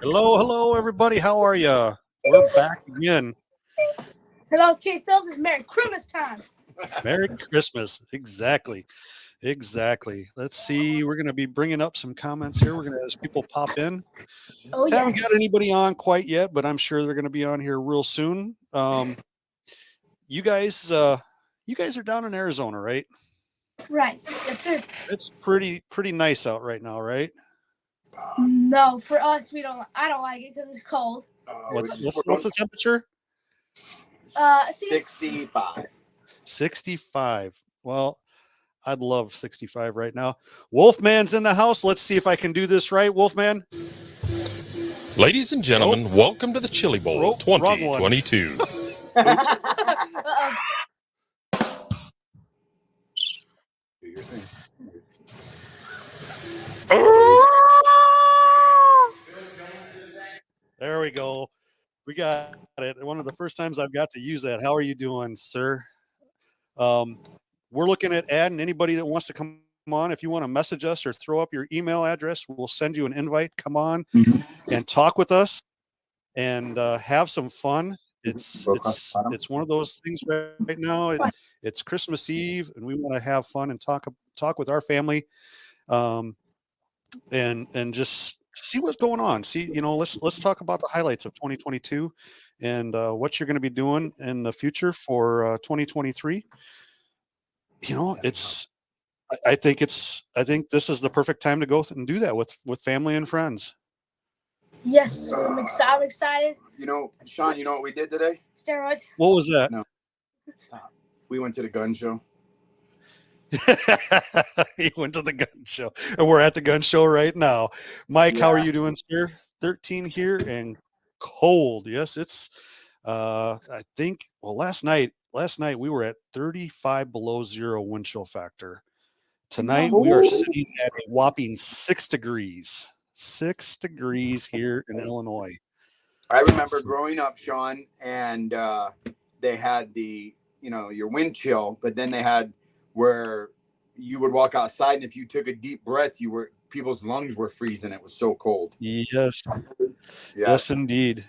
Hello, everybody. How are ya? We're back again. Hello, it's Kate Phillips. It's Merry Christmas time. Merry Christmas. Exactly. Let's see. We're going to be bringing up some comments here. We're going to, as people pop in. Oh, Haven't yes. got anybody on quite yet, but I'm sure they're going to be on here real soon. You guys are down in Arizona, right? Right. Yes, sir. It's pretty nice out right now, right? No, for us, I don't like it because it's cold. What's the temperature? I think 65. 65. Well, I'd love 65 right now. Wolfman's in the house. Let's see if I can do this right. Wolfman. Ladies and gentlemen, welcome to the Chili Bowl 2022. Uh-oh. Do your thing. There we go. We got it. One of the first times I've got to use that. How are you doing, sir? We're looking at adding anybody that wants to come on. If you want to message us or throw up your email address, we'll send you an invite. Come on and talk with us and have some fun. It's one of those things right now. It's Christmas Eve, and we want to have fun and talk with our family, and just see what's going on. Let's talk about the highlights of 2022 and what you're going to be doing in the future for 2023. I think this is the perfect time to go and do that with family and friends. Yes, I'm excited. Sean, you know what we did today? Steroids. What was that? No. Stop. We went to the gun show. He went to the gun show, and we're at the gun show right now. Mike, how are you doing, sir? 13 here and cold. Yes, it's I think last night we were at 35 below zero wind chill factor. Tonight we are sitting at a whopping 6 degrees. 6 degrees here in Illinois. I remember growing up, Sean, and they had your wind chill, but then they had where you would walk outside, and if you took a deep breath, people's lungs were freezing. It was so cold. Yes, indeed.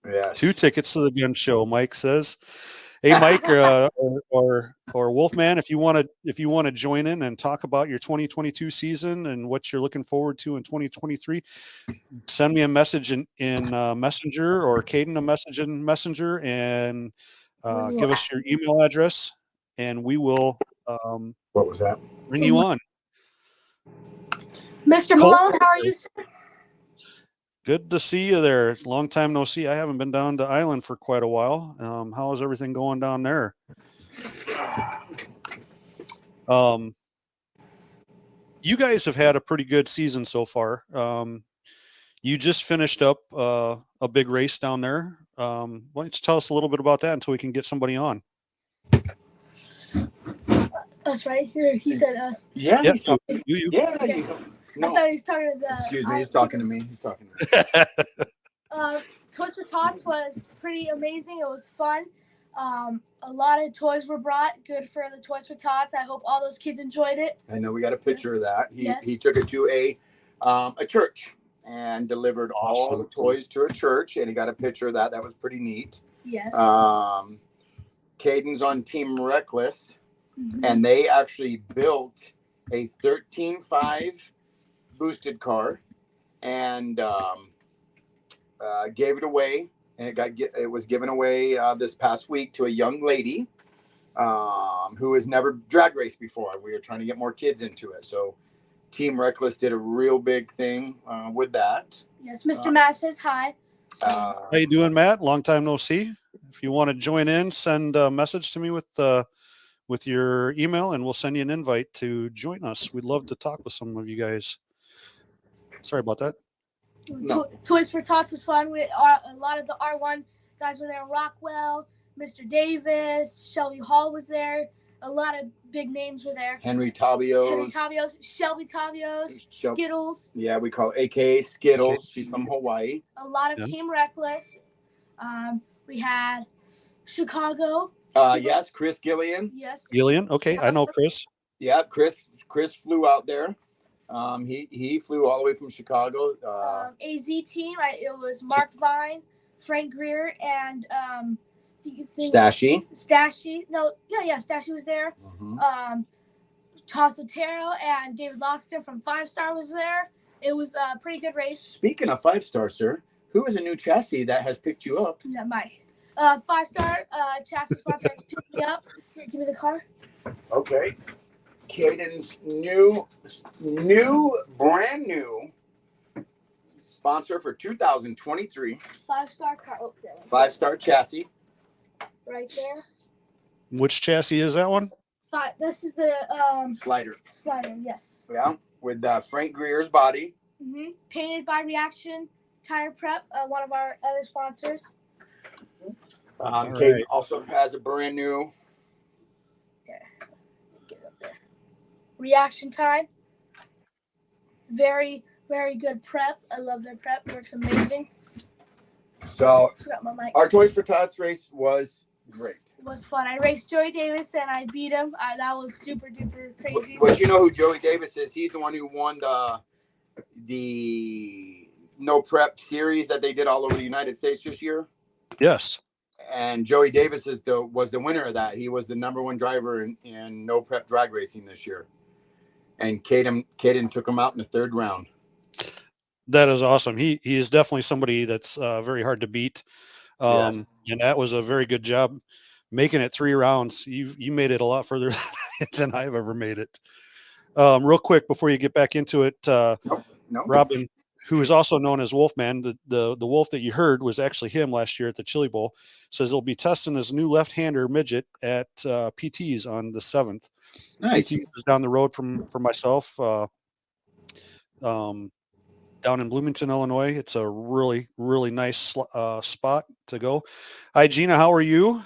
Yes. 2 tickets to the gun show, Mike says. Hey, Mike, or Wolfman, if you want to join in and talk about your 2022 season and what you're looking forward to in 2023, send me a message in Messenger, or Caden a message in Messenger, and give us your email address, and we will what was that? Bring you on. Mr. Malone, how are you, sir? Good to see you there. Long time no see. I haven't been down to Island for quite a while. How is everything going down there? You guys have had a pretty good season so far. You just finished up a big race down there. Why don't you tell us a little bit about that until we can get somebody on? Us right here. He said us. Yeah. You. Yeah. Okay. No. I thought he was talking to the. Excuse me. He's talking to me. Toys for Tots was pretty amazing. It was fun. A lot of toys were brought. Good for the Toys for Tots. I hope all those kids enjoyed it. I know we got a picture of that. He Yes. took it to a church and delivered all the toys to a church, and he got a picture of that. That was pretty neat. Yes. Caden's on Team Reckless, and they actually built a 13.5 boosted car and gave it away. And it was given away this past week to a young lady who has never drag raced before. We were trying to get more kids into it, so Team Reckless did a real big thing with that. Yes, Mr. Matt says hi. How you doing, Matt? Long time no see. If you want to join in, send a message to me with your email, and we'll send you an invite to join us. We'd love to talk with some of you guys. Sorry about that. No. Toys for Tots was fun. A lot of the R1 guys were there. Rockwell, Mr. Davis, Shelby Hall was there. A lot of big names were there. Henry Tavios, Shelby Tavios, Skittles. Yeah, we call AKA Skittles. She's from Hawaii. A lot of Team Reckless. We had Chicago. Yes, Chris Gillian. Yes. Gillian. Okay, I know Chris. Yeah, Chris flew out there. He flew all the way from Chicago. AZ team. It was Mark Vine, Frank Greer, and Stashy. Stashy. No, yeah, Stashy was there. Mm-hmm. Toss Otero and David Loxton from 5-Star was there. It was a pretty good race. Speaking of 5-Star, sir, who is a new chassis that has picked you up? Yeah, Mike. 5-Star chassis sponsor has picked me up. Here, give me the car. Okay. Caden's brand new sponsor for 2023. 5-Star car. Oh, there. 5-Star chassis. Right there. Which chassis is that one? This is the Slider. Slider, yes. Yeah, with Frank Greer's body. Mm-hmm. Painted by Reaction Tire Prep, one of our other sponsors. Caden also has a brand new. Get up there. Reaction Time. Very, very good prep. I love their prep. It works amazing. So Forgot my mic. our Toys for Tots race was great. It was fun. I raced Joey Davis and I beat him. That was super duper crazy. But you know who Joey Davis is? He's the one who won the No Prep series that they did all over the United States this year. Yes. And Joey Davis was the winner of that. He was the #1 driver in No Prep drag racing this year. And Caden took him out in the 3rd round. That is awesome. He is definitely somebody that's very hard to beat. Yes. And that was a very good job making it 3 rounds. You made it a lot further than I've ever made it. Real quick before you get back into it, No. Robin, who is also known as Wolfman, the wolf that you heard was actually him last year at the Chili Bowl, says he'll be testing his new left-hander midget at PT's on the 7th. Nice. PT's is down the road from myself, down in Bloomington, Illinois. It's a really, really nice spot to go. Hi, Gina. How are you?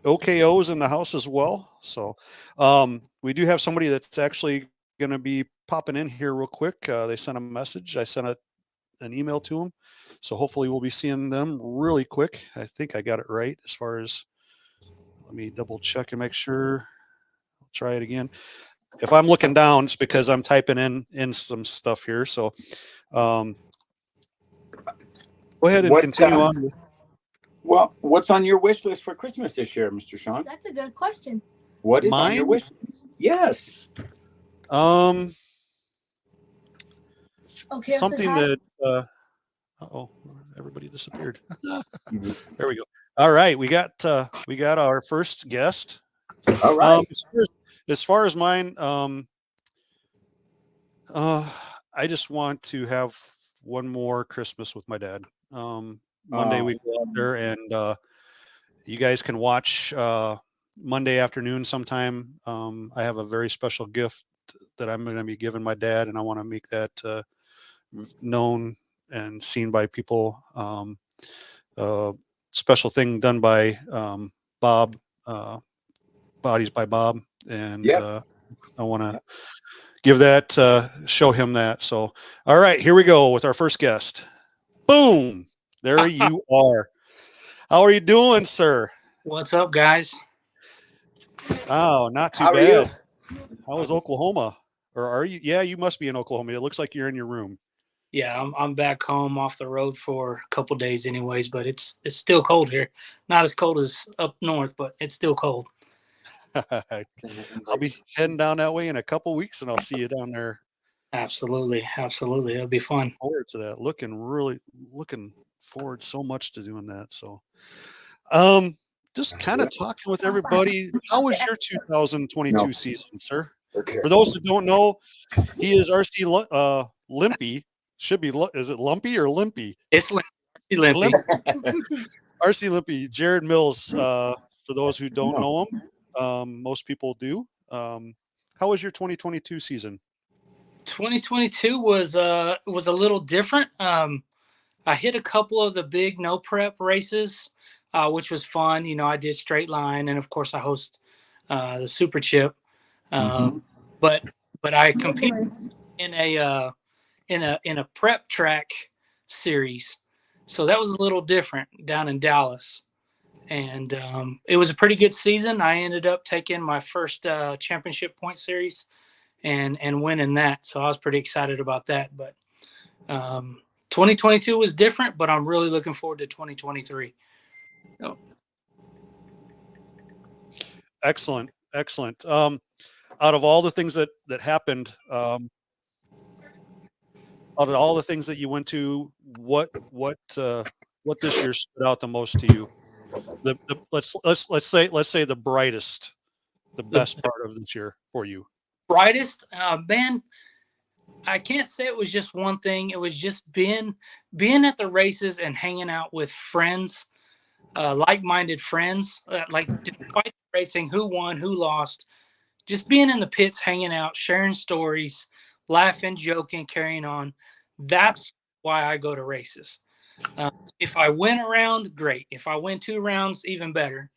OKO's in the house as well. So we do have somebody that's actually going to be popping in here real quick. They sent a message. I sent an email to them. So hopefully we'll be seeing them really quick. I think I got it right as far as, let me double check and make sure. I'll try it again. If I'm looking down, it's because I'm typing in some stuff here. So go ahead and continue on. Well, what's on your wish list for Christmas this year, Mr. Sean? That's a good question. What is on your wish list? Yes. Okay. Something that everybody disappeared. There we go. All right, we got our first guest. All right. As far as mine, I just want to have one more Christmas with my dad. Monday we go out there and you guys can watch Monday afternoon sometime. I have a very special gift that I'm going to be giving my dad, and I want to make that known and seen by people. Special thing done by Bob, Bodies by Bob, and yes. I want to give that, show him that. So, all right, here we go with our first guest. Boom. There you are. How are you doing, sir? What's up, guys? Oh, not too How are bad. you? How is Oklahoma? Or are you? Yeah, you must be in Oklahoma. It looks like you're in your room. Yeah, I'm back home off the road for a couple days anyways, but it's still cold here. Not as cold as up north, but it's still cold. I'll be heading down that way in a couple weeks, and I'll see you down there. Absolutely. It'll be fun. Forward to that. Looking forward so much to doing that. So, just kind of talking with everybody. How was your 2022 season, sir? Okay. For those who don't know, he is RC Limpy. Should be, is it Lumpy or Limpy? It's Limpy. RC Limpy, Jared Mills. For those who don't know him, most people do. How was your 2022 season? 2022 was a little different. I hit a couple of the big no prep races, which was fun. You know, I did straight line, and of course I host the Super Chip. But I competed in a prep track series, so that was a little different down in Dallas, and it was a pretty good season. I ended up taking my first championship point series and winning that. So I was pretty excited about that. But 2022 was different, but I'm really looking forward to 2023. So. Excellent. Out of all the things that happened, out of all the things that you went to, what this year stood out the most to you? Let's say the brightest, the best part of this year for you. Brightest, man. I can't say it was just one thing. It was just being at the races and hanging out with friends, like-minded friends, like despite racing, who won, who lost, just being in the pits, hanging out, sharing stories, laughing, joking, carrying on. That's why I go to races. If I win a round, great. If I win 2 rounds, even better.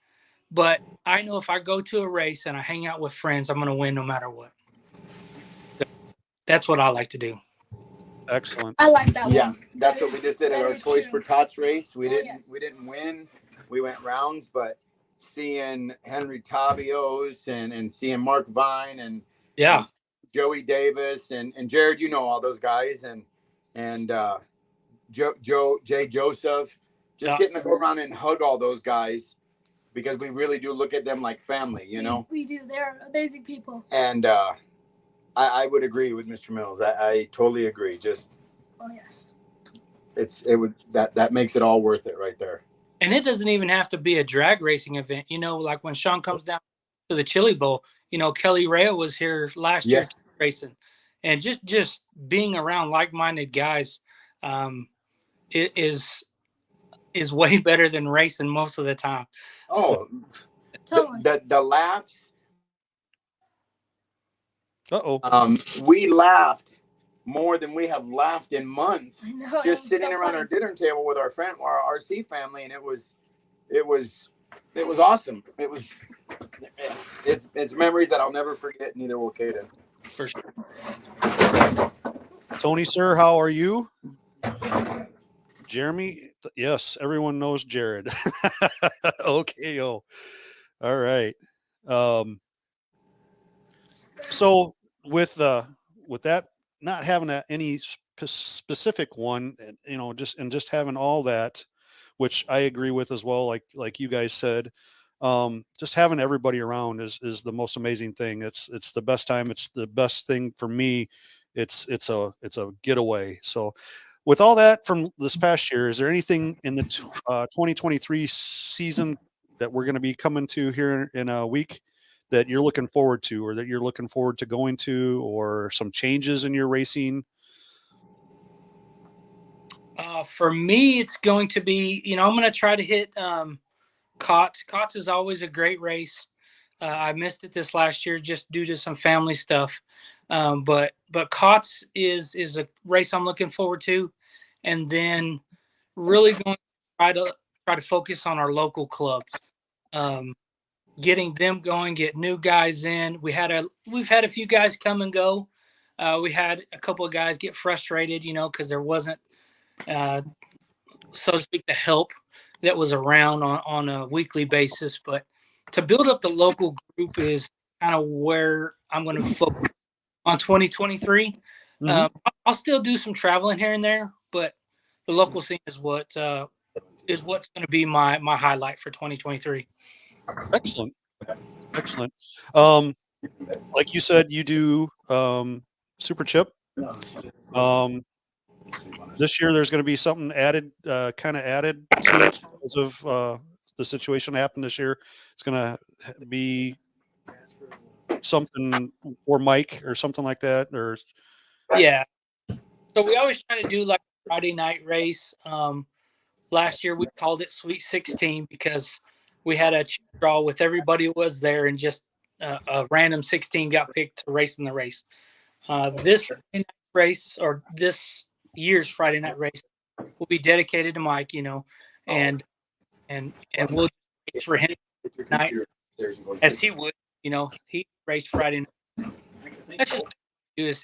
But I know if I go to a race and I hang out with friends, I'm going to win no matter what. That's what I like to do. Excellent. I like that Yeah, one. that's what we just did at our Very Toys true. for Tots race. We yes. didn't win. We went rounds, but seeing Henry Tavios and seeing Mark Vine and Yeah. Joey Davis and Jared, you know all those guys, and Jay Joseph, just getting to go around and hug all those guys, because we really do look at them like family, you know. We do. They're amazing people. And I would agree with Mr. Mills. I totally agree. Just Oh yes. That makes it all worth it right there. And it doesn't even have to be a drag racing event. You know, like when Sean comes down to the Chili Bowl, you know, Kelly Rea was here last year racing. And just being around like-minded guys it is way better than racing most of the time. Oh, Totally. the laughs. We laughed more than we have laughed in months. I know, just sitting so around funny. our dinner table with our RC family, and it was awesome. It's memories that I'll never forget. Neither will Caden. For sure. Tony, sir, how are you? Jeremy, yes, everyone knows Jared. Okay, all right. So with that, not having any specific one, you know, just having all that, which I agree with as well. Like you guys said, just having everybody around is the most amazing thing. It's the best time. It's the best thing for me. It's a getaway. So with all that from this past year, is there anything in the 2023 season that we're going to be coming to here in a week that you're looking forward to, or that you're looking forward to going to, or some changes in your racing? For me, it's going to be, you know, I'm going to try to hit COTS. COTS is always a great race. I missed it this last year just due to some family stuff. But COTS is a race I'm looking forward to. And then really going to try to focus on our local clubs. Getting them going, get new guys in. We've had a few guys come and go. We had a couple of guys get frustrated, you know, because there wasn't, so to speak, the help that was around on a weekly basis. But to build up the local group is kind of where I'm going to focus on 2023. Mm-hmm. I'll still do some traveling here and there, but the local scene is what's going to be my highlight for 2023. Excellent. Like you said, you do Super Chip. This year there's going to be something added to it because of the situation that happened this year. It's going to be something for Mike or something like that, or yeah. So we always try to do like a Friday night race. Last year we called it Sweet 16 because we had a draw with everybody who was there, and just a random 16 got picked to race in the race. This Friday night race, or this year's Friday night race, will be dedicated to Mike, you know, and we'll race for him tonight as he would, you know, he raced Friday night. That's just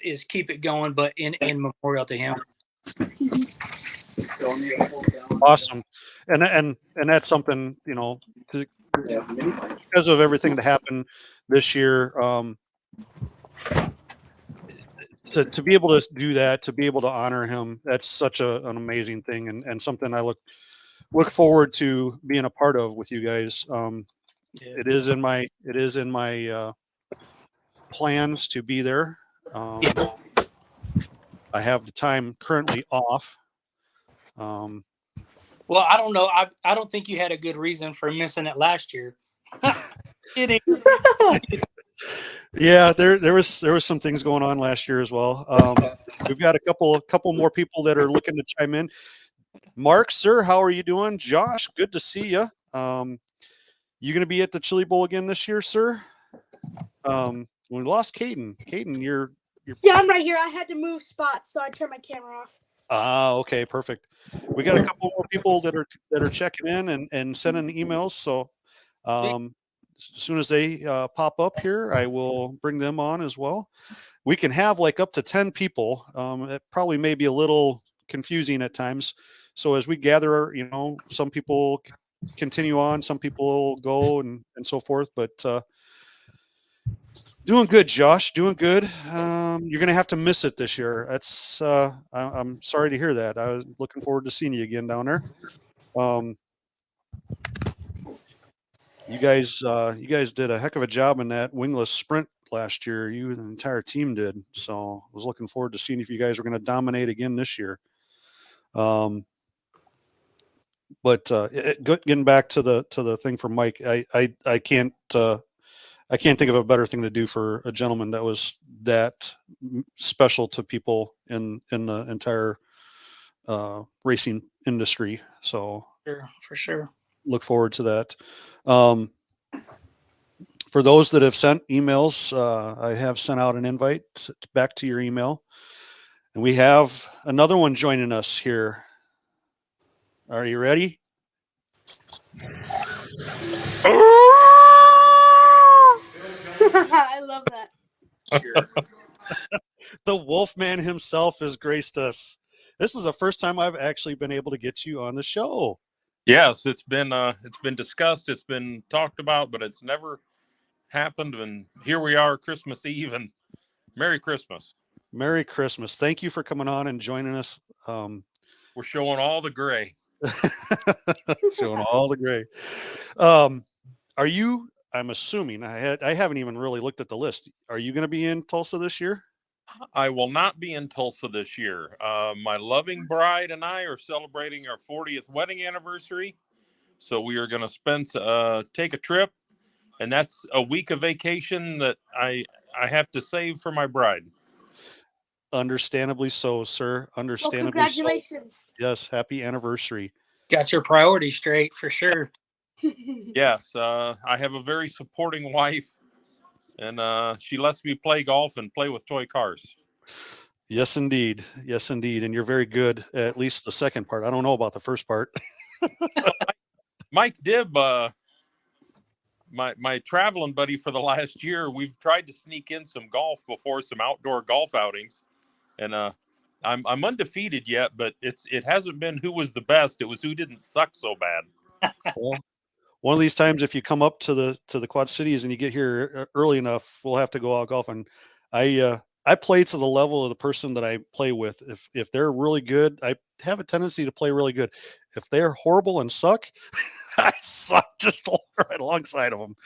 is keep it going, but in memorial to him. Awesome. And that's something, you know, because of everything that happened this year, to be able to do that, to be able to honor him, that's such an amazing thing, and something I look forward to being a part of with you guys. Yeah. It is in my plans to be there. I have the time currently off. Well, I don't know. I don't think you had a good reason for missing it last year. Kidding. Yeah, there was some things going on last year as well. We've got a couple more people that are looking to chime in. Mark, sir, how are you doing? Josh, good to see you. You going to be at the Chili Bowl again this year, sir? We lost Caden. Caden, you're Yeah, I'm right here. I had to move spots, so I turned my camera off. Okay, perfect. We got a couple more people that are checking in and sending emails. So as soon as they pop up here, I will bring them on as well. We can have like up to 10 people. It probably may be a little confusing at times. So as we gather, some people continue on, some people go and so forth. But doing good, Josh. Doing good. You're going to have to miss it this year. That's. I'm sorry to hear that. I was looking forward to seeing you again down there. You guys did a heck of a job in that wingless sprint last year. You and the entire team did. So I was looking forward to seeing if you guys were going to dominate again this year. But getting back to the thing for Mike, I can't think of a better thing to do for a gentleman that was that special to people in the entire racing industry. So for sure. Look forward to that. For those that have sent emails, I have sent out an invite back to your email, and we have another one joining us here. Are you ready? I love that. The Wolfman himself has graced us. This is the first time I've actually been able to get you on the show. Yes, it's been discussed, it's been talked about, but it's never happened. And here we are, Christmas Eve, and Merry Christmas. Merry Christmas. Thank you for coming on and joining us. We're showing all the gray. Showing all the gray. Are you? I'm assuming I haven't even really looked at the list. Are you going to be in Tulsa this year? I will not be in Tulsa this year. My loving bride and I are celebrating our 40th wedding anniversary, so we are going to take a trip, and that's a week of vacation that I have to save for my bride. Understandably so, sir. Understandably. Well, congratulations. So. Yes, happy anniversary. Got your priorities straight for sure. Yes, I have a very supporting wife, and she lets me play golf and play with toy cars. Yes, indeed. Yes, indeed. And you're very good, at least the second part. I don't know about the first part. Mike Dibb, my traveling buddy for the last year, we've tried to sneak in some golf before, some outdoor golf outings. And I'm undefeated yet, but it hasn't been who was the best. It was who didn't suck so bad. Well, one of these times, if you come up to the Quad Cities and you get here early enough, we'll have to go out golfing. I play to the level of the person that I play with. If they're really good, I have a tendency to play really good. If they're horrible and suck, I suck just right alongside of them.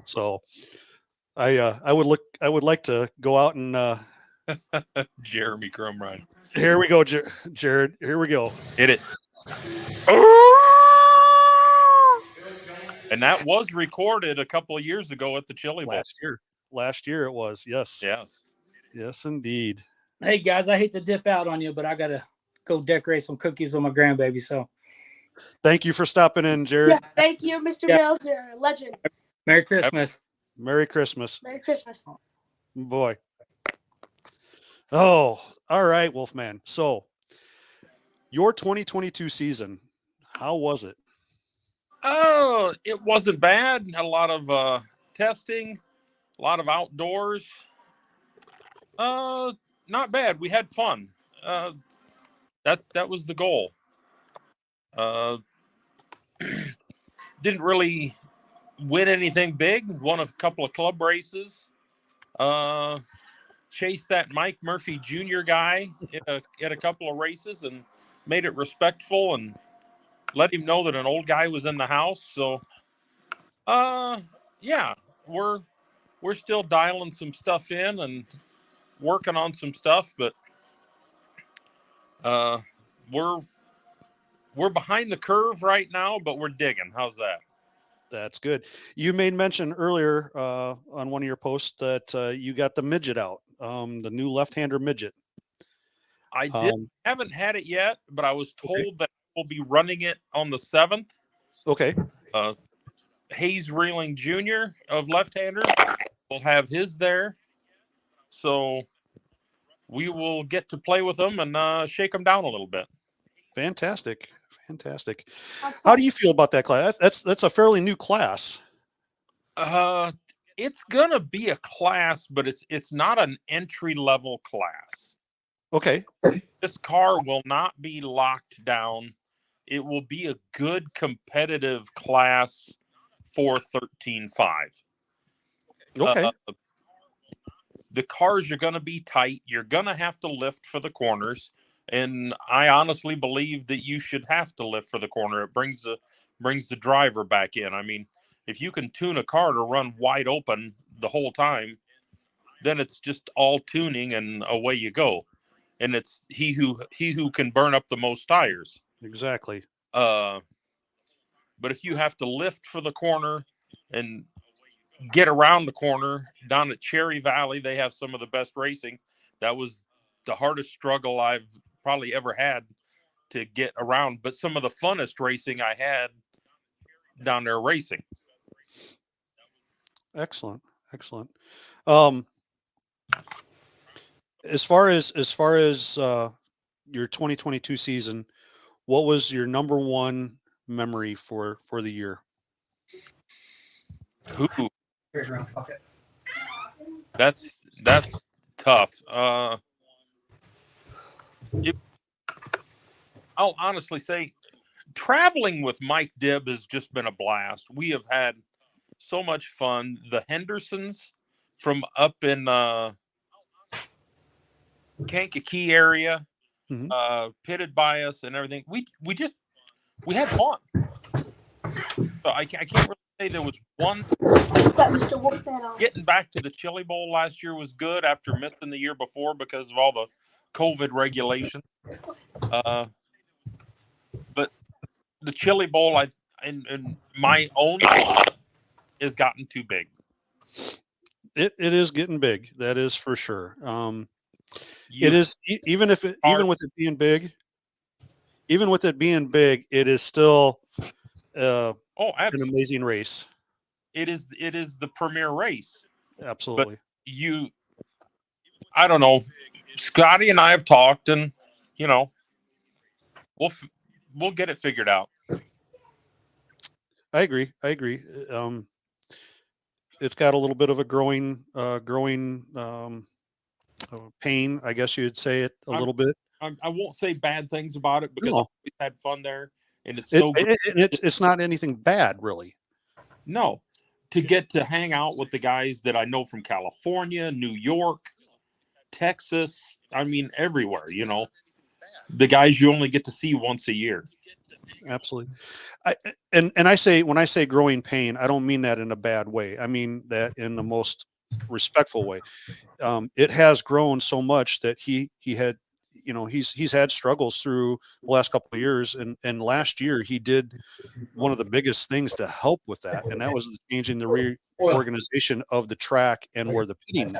So I would like to go out and Jeremy Crumride. Here we go, Jared. Here we go. Hit it. And that was recorded a couple of years ago at the Chili Bowl. Last year it was. Yes. Yes, indeed. Hey guys, I hate to dip out on you, but I gotta go decorate some cookies with my grandbaby. So thank you for stopping in, Jared. Yeah, thank you, Mr. Mills. You're a legend. Merry Christmas. Merry Christmas. Merry Christmas. Boy. Oh, all right, Wolfman. So your 2022 season, how was it? Oh, it wasn't bad. Had a lot of testing, a lot of outdoors. Not bad. We had fun. That was the goal. Didn't really win anything big. Won a couple of club races. chased that Mike Murphy Jr. guy at a couple of races and made it respectful and let him know that an old guy was in the house. So, yeah, we're still dialing some stuff in and working on some stuff, but we're behind the curve right now, but we're digging. How's that? That's good. You made mention earlier on one of your posts that you got the midget out, the new left-hander midget. I haven't had it yet, but I was told that we'll be running it on the 7th. Okay. Hayes Reeling Jr. of left-hander will have his there. So we will get to play with them and shake them down a little bit. Fantastic. How do you feel about that class? That's a fairly new class. It's gonna be a class, but it's not an entry-level class. Okay. This car will not be locked down. It will be a good competitive class for 13.5. Okay. The cars are going to be tight. You're going to have to lift for the corners. And I honestly believe that you should have to lift for the corner. It brings the driver back in. I mean, if you can tune a car to run wide open the whole time, then it's just all tuning and away you go. And it's he who can burn up the most tires. Exactly. But if you have to lift for the corner and get around the corner down at Cherry Valley, they have some of the best racing. That was the hardest struggle I've probably ever had to get around, but some of the funnest racing I had down there racing. Excellent. As far as your 2022 season, what was your number one memory for the year? Ooh. That's tough. I'll honestly say traveling with Mike Dibb has just been a blast. We have had so much fun. The Hendersons from up in Kankakee area, pitted by us and everything. We had fun. So I can't really say there was one. Getting back to the Chili Bowl last year was good after missing the year before because of all the COVID regulations. But the Chili Bowl, in my own has gotten too big. It is getting big. That is for sure. It is even with it being big, it is still an amazing race. It is the premier race. Absolutely. But I don't know. Scotty and I have talked, and we'll get it figured out. I agree. It's got a little bit of a growing pain, I guess you'd say it a little bit. I won't say bad things about it because we've had fun there, and it's not anything bad, really. No, to get to hang out with the guys that I know from California, New York, Texas. I mean, everywhere. The guys you only get to see once a year. Absolutely. And I say, when I say growing pain, I don't mean that in a bad way. I mean that in the most respectful way. It has grown so much that he had, he's had struggles through the last couple of years. And last year he did one of the biggest things to help with that. And that was changing the reorganization of the track and where the pitting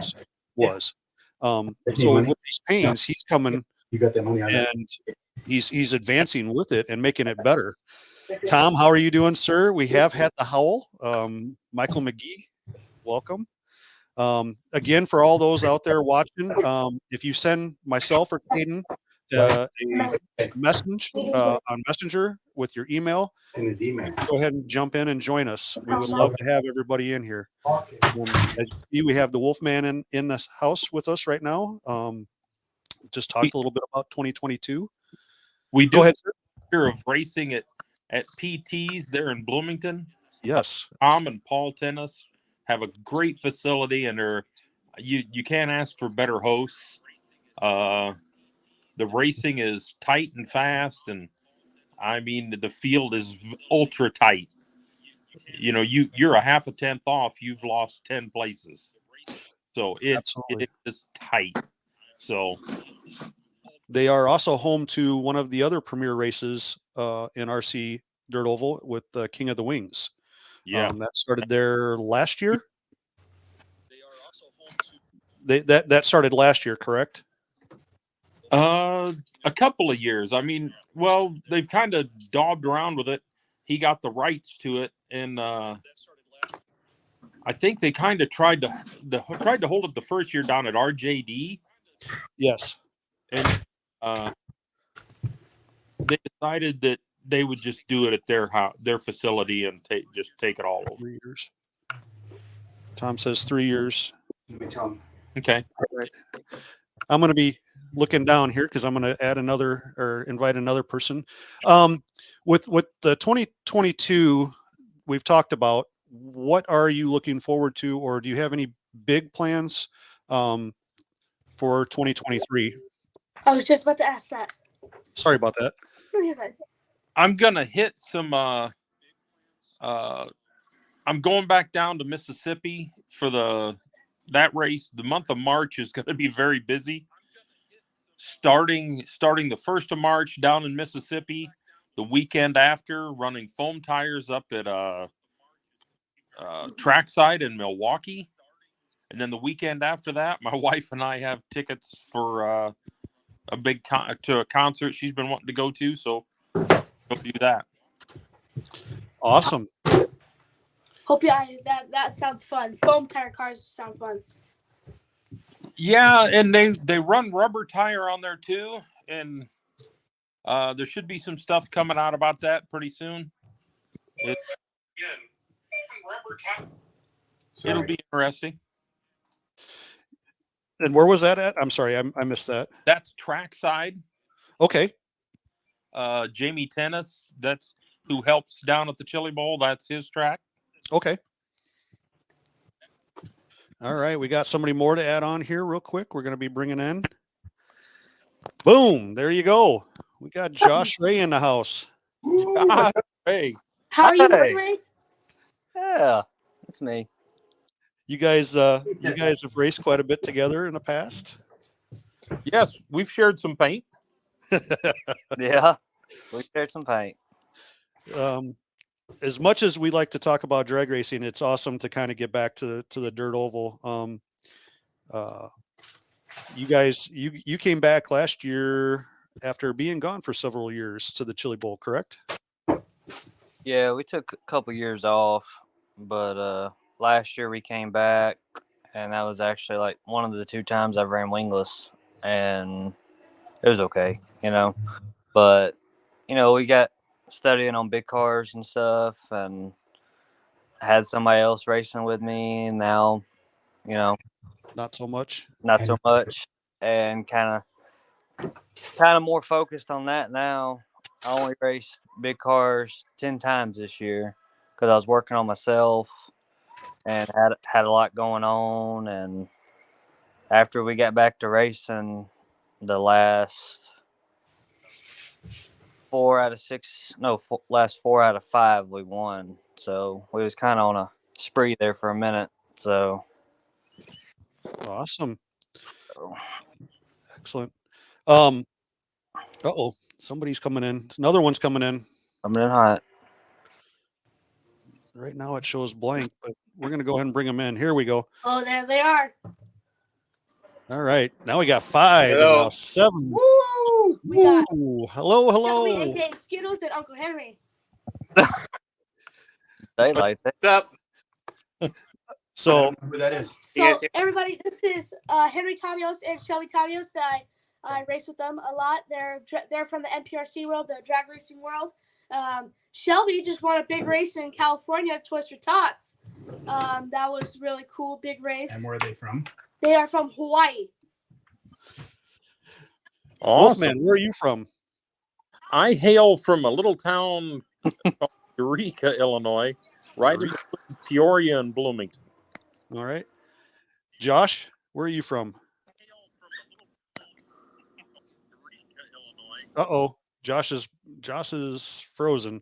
was. So with these pains, he's coming and he's advancing with it and making it better. Tom, how are you doing, sir? We have had the howl. Michael McGee, welcome. Again, for all those out there watching, if you send myself or Caden a message on Messenger with your email, go ahead and jump in and join us. We would love to have everybody in here. As you see, we have the Wolfman in this house with us right now. Just talked a little bit about 2022. We do. Go ahead, sir. Of racing at PT's there in Bloomington. Yes. Tom and Paul Tennis have a great facility, and they're you can't ask for better hosts. The racing is tight and fast, and I mean the field is ultra tight. You know, you're a half a tenth off, you've lost 10 places. So it Absolutely. is tight. So They are also home to one of the other premier races in RC Dirt Oval with the King of the Wings. yeah. That started there last year. That started last year, correct? A couple of years. I mean, well, they've kind of daubed around with it. He got the rights to it, and I think they kind of tried to hold it the first year down at RJD, Yes. and they decided that they would just do it at their house, their facility, and just take it all over. 3 years. Tom says 3 years. Let me tell him. Okay. All right. I'm going to be looking down here because I'm going to add another or invite another person. With the 2022 we've talked about, what are you looking forward to, or do you have any big plans for 2023? I was just about to ask that. Sorry about that. I'm gonna hit some. I'm going back down to Mississippi for that race. The month of March is going to be very busy. Starting the 1st of March down in Mississippi, the weekend after, running foam tires up at Trackside in Milwaukee, and then the weekend after that, my wife and I have tickets for a concert she's been wanting to go to, so we'll do that. Awesome. Hope that sounds fun. Foam tire cars sound fun. Yeah, and they run rubber tire on there too, and there should be some stuff coming out about that pretty soon. It'll be interesting. And where was that at? I'm sorry, I missed that. That's Trackside. Okay. Jamie Tennis, that's who helps down at the Chili Bowl. That's his track. Okay. All right, we got somebody more to add on here real quick. We're going to be bringing in. Boom, there you go. We got Josh Ray in the house. Hey. How are you Hey. doing, Ray? Yeah, it's me. You guys have raced quite a bit together in the past. Yes, we've shared some paint. Yeah, we shared some paint. As much as we like to talk about drag racing, it's awesome to kind of get back to the dirt oval. You guys, you came back last year after being gone for several years to the Chili Bowl, correct? Yeah, we took a couple years off, but last year we came back, and that was actually like one of the 2 times I've ran wingless, and it was okay, you know. But we got studying on big cars and stuff, and had somebody else racing with me, and now, Not so much. not so much, and kind of more focused on that now. I only raced big cars 10 times this year because I was working on myself and had a lot going on. And after we got back to racing, the last 4 out of 5 we won. So we was kind of on a spree there for a minute. So Awesome. So. Excellent. Somebody's coming in. Another one's coming in. I'm in hot. Right now it shows blank, but we're going to go ahead and bring them in. Here we go. Oh, there they are. All right. Now we got 5. And now 7. Woo! We got Ooh, hello. Shelby, aka Skittles, and Uncle Henry. They like that. What's up? So Who that is? So everybody, this is Henry Tamios and Shelby Tamios that I race with them a lot. They're from the NPRC world, the drag racing world. Shelby just won a big race in California at Twister Tots. That was really cool, big race. And where are they from? They are from Hawaii. Wolfman, where are you from? I hail from a little town called Eureka, Illinois, right in Peoria and Bloomington. All right. Josh, Where are you from? Uh-oh. Josh is frozen.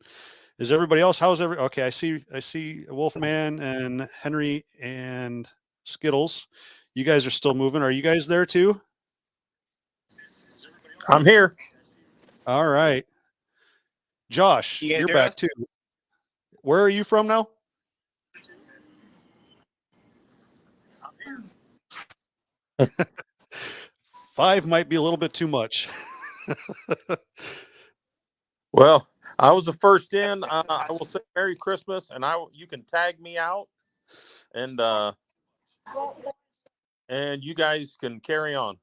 Is everybody else? Okay, I see Wolfman and Henry and Skittles. You guys are still moving. Are you guys there too? I'm here. All right. Josh, you're back too. Where are you from now? Five might be a little bit too much. Well, I was the first in. I will say Merry Christmas, and you can tag me out, and you guys can carry on.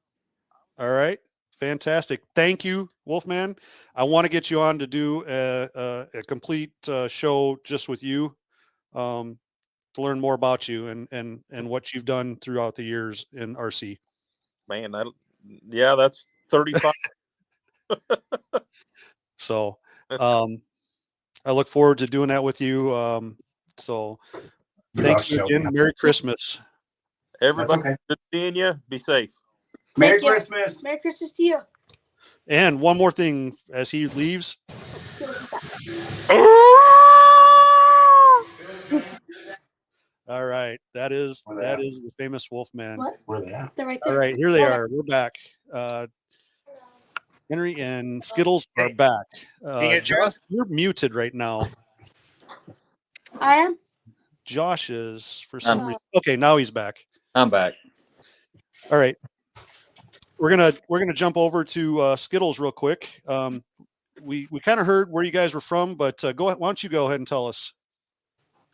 All right. Fantastic. Thank you, Wolfman. I want to get you on to do a complete show just with you, to learn more about you and what you've done throughout the years in RC. Man, that's 35. So I look forward to doing that with you. So thank you again. Merry Christmas. Everybody, good seeing you. Be safe. Merry Christmas. Merry Christmas to you. And one more thing as he leaves. All right. That is the famous Wolfman. What? Where they at? They're right there. All right, here they are. We're back. Henry and Skittles are back. Josh, you're muted right now. I am. Josh is for some reason. Okay, now he's back. I'm back. All right. We're gonna jump over to Skittles real quick. We kind of heard where you guys were from, but why don't you go ahead and tell us?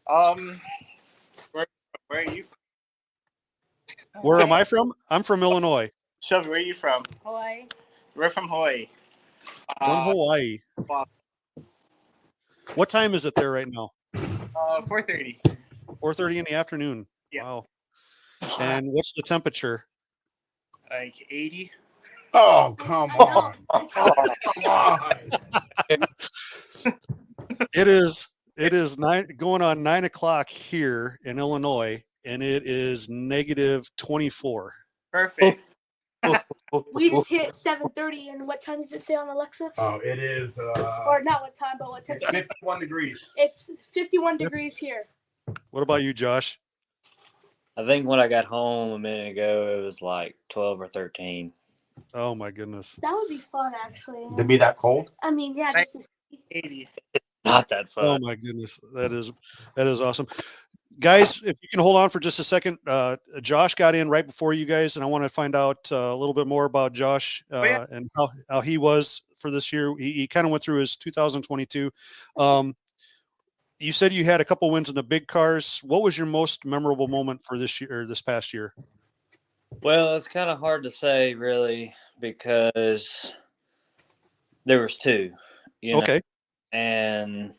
Where are you from? Where am I from? I'm from Illinois. Shelby, where are you from? Hawaii. We're from Hawaii. From Hawaii. What time is it there right now? 4:30. 4:30 in the afternoon. Yeah. Wow. And what's the temperature? Like 80. Oh, come on. It is going on 9 o'clock here in Illinois, and it is negative 24. Perfect. We just hit 7:30, and what time does it say on Alexa? Oh, it is. Or not what time, but what It's temperature? 51 degrees. It's 51 degrees here. What about you, Josh? I think when I got home a minute ago, it was like 12 or 13. Oh my goodness. That would be fun, actually. To be that cold? I mean, yeah, just to see. 80. Not that fun. Oh my goodness. That is awesome. Guys, if you can hold on for just a second, Josh got in right before you guys, and I want to find out a little bit more about Josh and how he was for this year. He kind of went through his 2022. You said you had a couple wins in the big cars. What was your most memorable moment for this year, this past year? Well, it's kind of hard to say, really, because there was two. Okay. And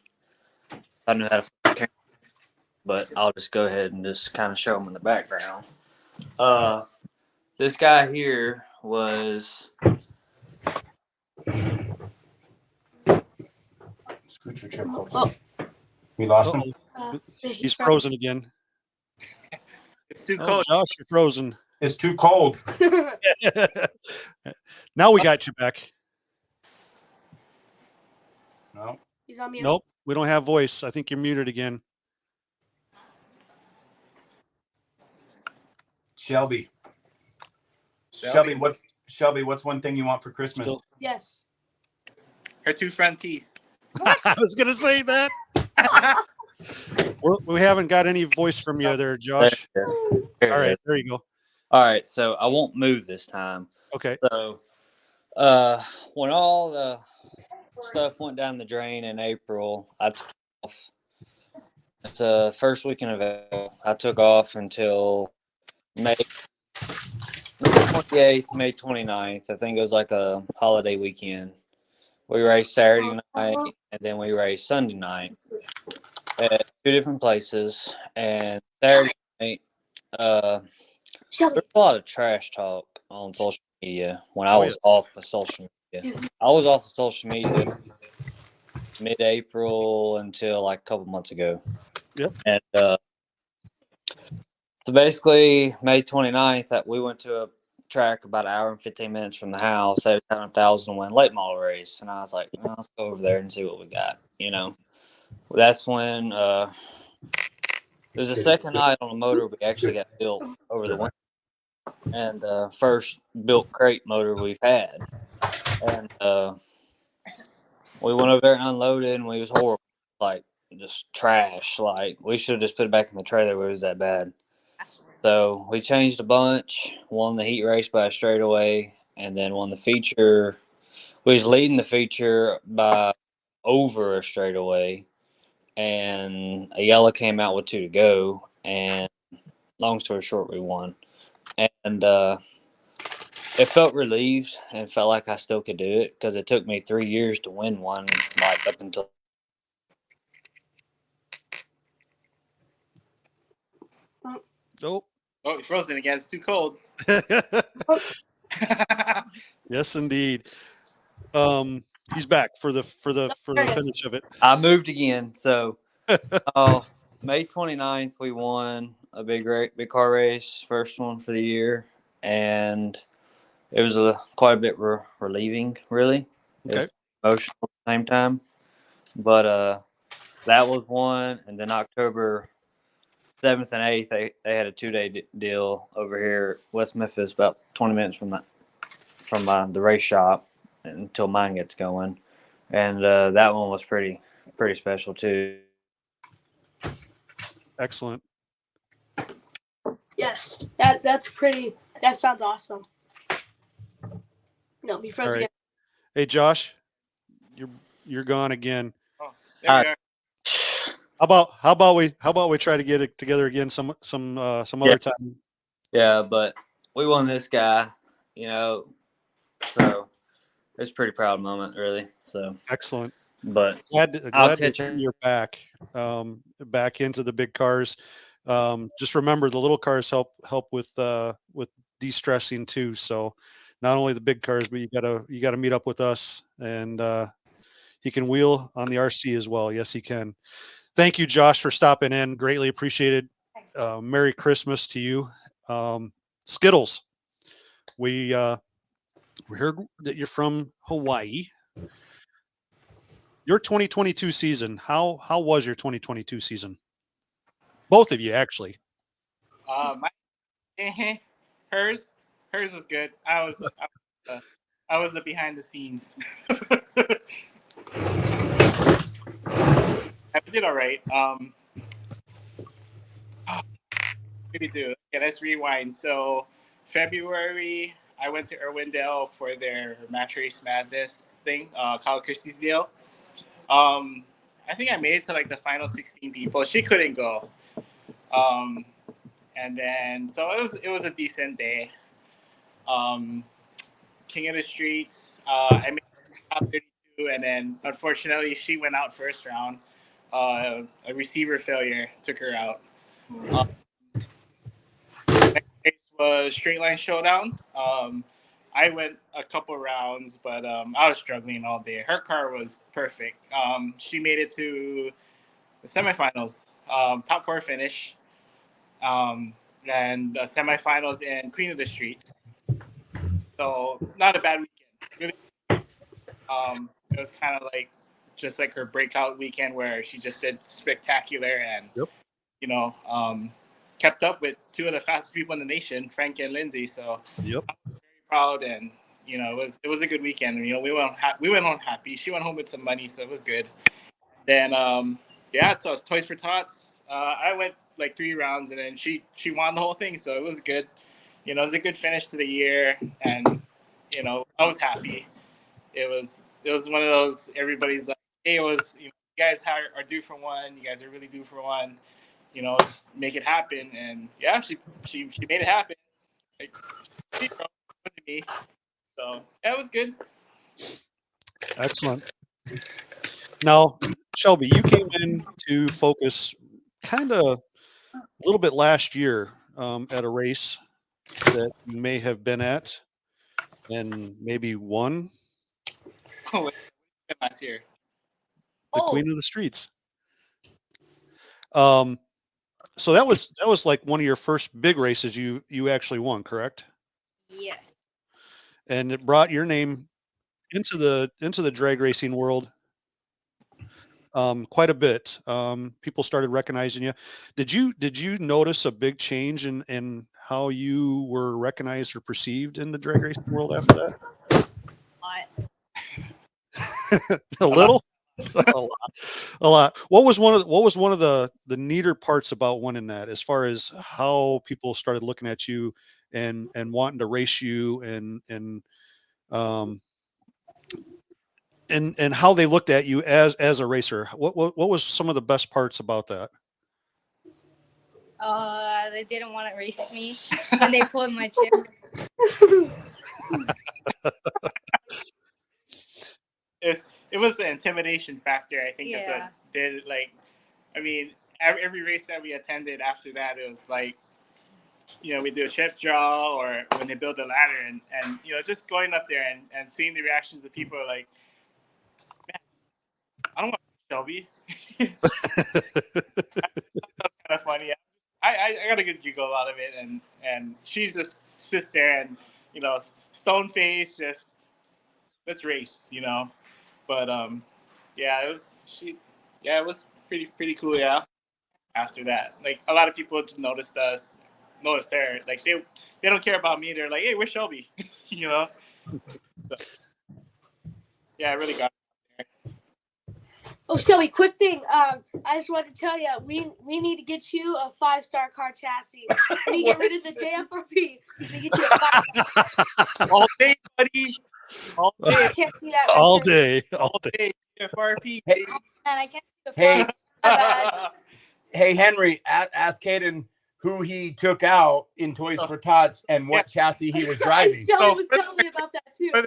I knew how to camera, but I'll just go ahead and just kind of show them in the background. This guy here was. Scoot your chip closer. Oh. We lost him. He's frozen again. It's too Oh, cold. Josh, you're frozen. It's too cold. Now we got you back. No. He's on mute. Nope, we don't have voice. I think you're muted again. Shelby, what's one thing you want for Christmas? Still- Yes. Her two front teeth. I was gonna say that. We haven't got any voice from you there, Josh. There All it right, is. there you go. All right, so I won't move this time. Okay. So, when all the stuff went down the drain in April, I took off. It's the first weekend of April. I took off until May 28th, May 29th. I think it was like a holiday weekend. We raced Saturday night, and then we raced Sunday night at two different places. And Saturday night, Shelby. there's a lot of trash talk on social media when I was yes. off of social media. I was off of social media mid-April until like a couple months ago. Yep. And So basically, May 29th, we went to a track about an hour and 15 minutes from the house. They was having a 1,000 win late model race. And I was like, "Well, let's go over there and see what we got." That's when there's a second night on a motor we actually got built over the winter. And first built crate motor we've had. And we went over there and unloaded, and we was horrible. Like, just trash. Like, we should have just put it back in the trailer where it was that bad. So we changed a bunch, won the heat race by a straightaway, and then won the feature. We was leading the feature by over a straightaway, and a yellow came out with 2 to go. And long story short, we won. And it felt relieved and felt like I still could do it because it took me 3 years to win one, like up until. Oh. Oh, you're frozen again. It's too cold. Yes, indeed. He's back for the finish of it. I moved again. So May 29th, we won a big car race, first one for the year, and it was quite a bit relieving, really. It was emotional at the same time. But that was one, and then October 7th and 8th, they had a 2-day deal over here, West Memphis, about 20 minutes from the race shop until mine gets going, and that one was pretty special too. Excellent. Yes, that's pretty. That sounds awesome. No, be frozen. Right. Hey, Josh, you're gone again. Oh, there we are. How about we try to get it together again some other time? Yeah, but we won this guy, so it's a pretty proud moment, really. So excellent. But glad to hear you're back into the big cars. Just remember the little cars help with de-stressing too. So not only the big cars, but you gotta meet up with us, and he can wheel on the RC as well. Yes, he can. Thank you, Josh, for stopping in. Greatly appreciated. Merry Christmas to you. Skittles, we heard that you're from Hawaii. Your 2022 season, how was your 2022 season? Both of you, actually. Hers was good. I was the behind the scenes. I did all right. Maybe do. Okay, let's rewind. So February, I went to Irwindale for their Match Race Madness thing, Kyle Christie's deal. I think I made it to like the final 16 people. She couldn't go. And then so it was a decent day. King of the Streets, I made it to top 32, and then unfortunately she went out first round. A receiver failure took her out. Next race was Straight Line Showdown. I went a couple rounds, but I was struggling all day. Her car was perfect. She made it to the semifinals, top 4 finish, and the semifinals in Queen of the Streets. So not a bad weekend. Really, it was kind of like just like her breakout weekend where she just did spectacular and kept up with 2 of the fastest people in the nation, Frank and Lindsay. So I'm very proud, and it was a good weekend. We went home happy. She went home with some money, so it was good. Then so Toys for Tots. I went like 3 rounds, and then she won the whole thing, so it was good. It was a good finish to the year, and I was happy. It was one of those, everybody's like, hey, it was you guys are due for one. You guys are really due for one. Just make it happen. And yeah, she made it happen. Like, it wasn't me. So yeah, it was good. Excellent. Now, Shelby, you came in to focus kind of a little bit last year at a race that you may have been at and maybe won. Last year. The Queen of the Streets. So that was like one of your first big races you actually won, correct? Yes. And it brought your name into the drag racing world quite a bit. People started recognizing you. Did you notice a big change in how you were recognized or perceived in the drag racing world after that? A little, a lot, a lot. What was one of the neater parts about winning that, as far as how people started looking at you and wanting to race you um, and how they looked at you as a racer? What was some of the best parts about that? They didn't want to race me when they pulled my chair. It was the intimidation factor. I think is Yeah. what did it. Like, I mean, every race that we attended after that, it was like, we do a chip draw or when they build the ladder, and just going up there and seeing the reactions of people are like, man, I don't want Shelby. That's kind of funny. I got a good giggle out of it, and she's just sits there and stone face, just let's race, But yeah, it was pretty cool. Yeah, after that, like a lot of people just noticed her. Like they don't care about me. They're like, hey, where's Shelby? So, yeah, I really got it there. Oh, Shelby, quick thing. I just wanted to tell you, we need to get you a 5-star car chassis. We get rid of the JFRP. We get you a 5. All day, buddy. All day. I can't see that. all picture. day, all day. FRP. Hey, And I can't see the hey, front. My bad. hey, Henry, ask Caden who he took out in Toys for Tots and what chassis he was driving. Shelby was telling me about that too. For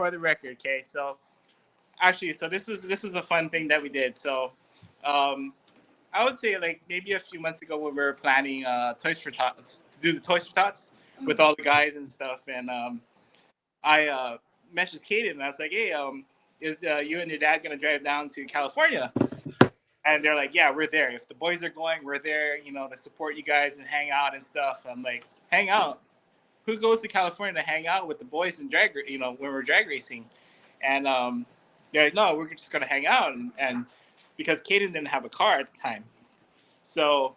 the record, okay. So actually, this was a fun thing that we did. So I would say like maybe a few months ago when we were planning Toys for Tots to do the Toys for Tots with all the guys and stuff, and I messaged Kaden and I was like, hey, is you and your dad gonna drive down to California? And they're like, yeah, we're there. If the boys are going, we're there, to support you guys and hang out and stuff. I'm like, hang out? Who goes to California to hang out with the boys and drag, when we're drag racing? And they're like, no, we're just gonna hang out. And because Kaden didn't have a car at the time, so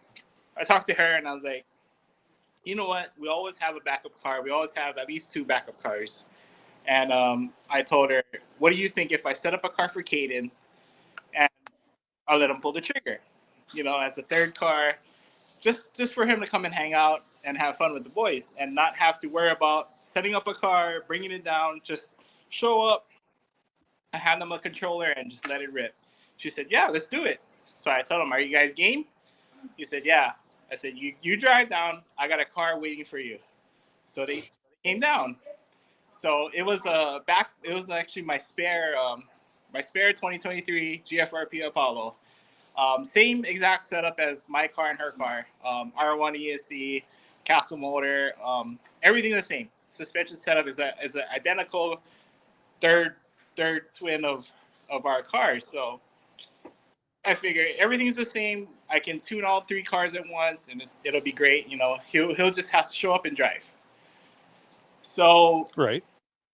I talked to her and I was like, you know what? We always have a backup car. We always have at least 2 backup cars. And I told her, what do you think if I set up a car for Kaden and I'll let him pull the trigger, as a third car, just for him to come and hang out and have fun with the boys and not have to worry about setting up a car, bringing it down, just show up, I hand them a controller and just let it rip. She said, yeah, let's do it. So I told him, are you guys game? He said, yeah. I said, you drive down. I got a car waiting for you. So they came down. So it was it was actually my spare 2023 GFRP Apollo. Same exact setup as my car and her car. R1 ESC, Castle motor, everything the same. Suspension setup is an identical third twin of our cars. So I figure everything's the same. I can tune all 3 cars at once, and it'll be great. He'll just have to show up and drive. So Right.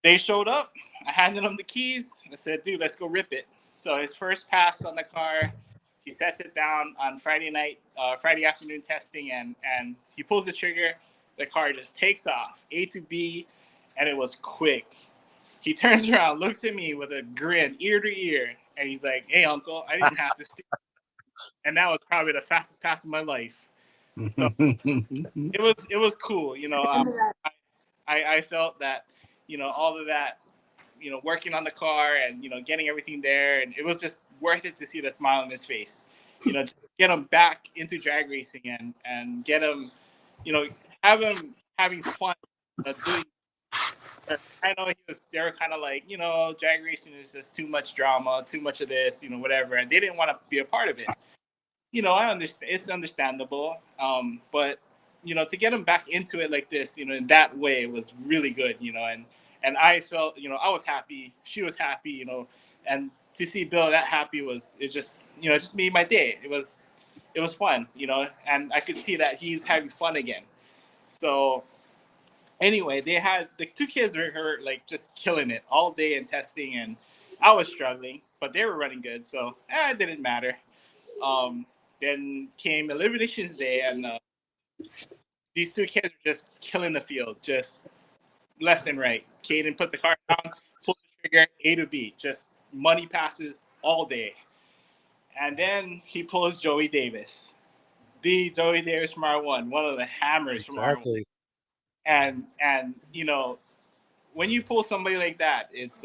they showed up. I handed him the keys. I said, dude, let's go rip it. So his first pass on the car, he sets it down on Friday afternoon testing, and he pulls the trigger. The car just takes off, A to B, and it was quick. He turns around, looks at me with a grin, ear to ear, and he's like, hey, uncle, I didn't have to see it. And that was probably the fastest pass of my life. So it was cool. I felt that, all of that, working on the car and, getting everything there. And it was just worth it to see the smile on his face, to get him back into drag racing and get him, have him having fun doing. I know they were kind of like, drag racing is just too much drama, too much of this, whatever. And they didn't want to be a part of it. I understand. It's understandable. But, to get him back into it like this, in that way was really good, and I felt, I was happy. She was happy, and to see Bill that happy it just made my day. It was it was fun, and I could see that he's having fun again. So anyway, they had the two kids were like just killing it all day in testing, and I was struggling, but they were running good, so it didn't matter. Then came Eliminations Day, and these two kids were just killing the field, just left and right. Caden put the car down, pulled the trigger, A to B, just money passes all day. And then he pulls Joey Davis, the Joey Davis from R1, one of the hammers from R1. And when you pull somebody like that, it's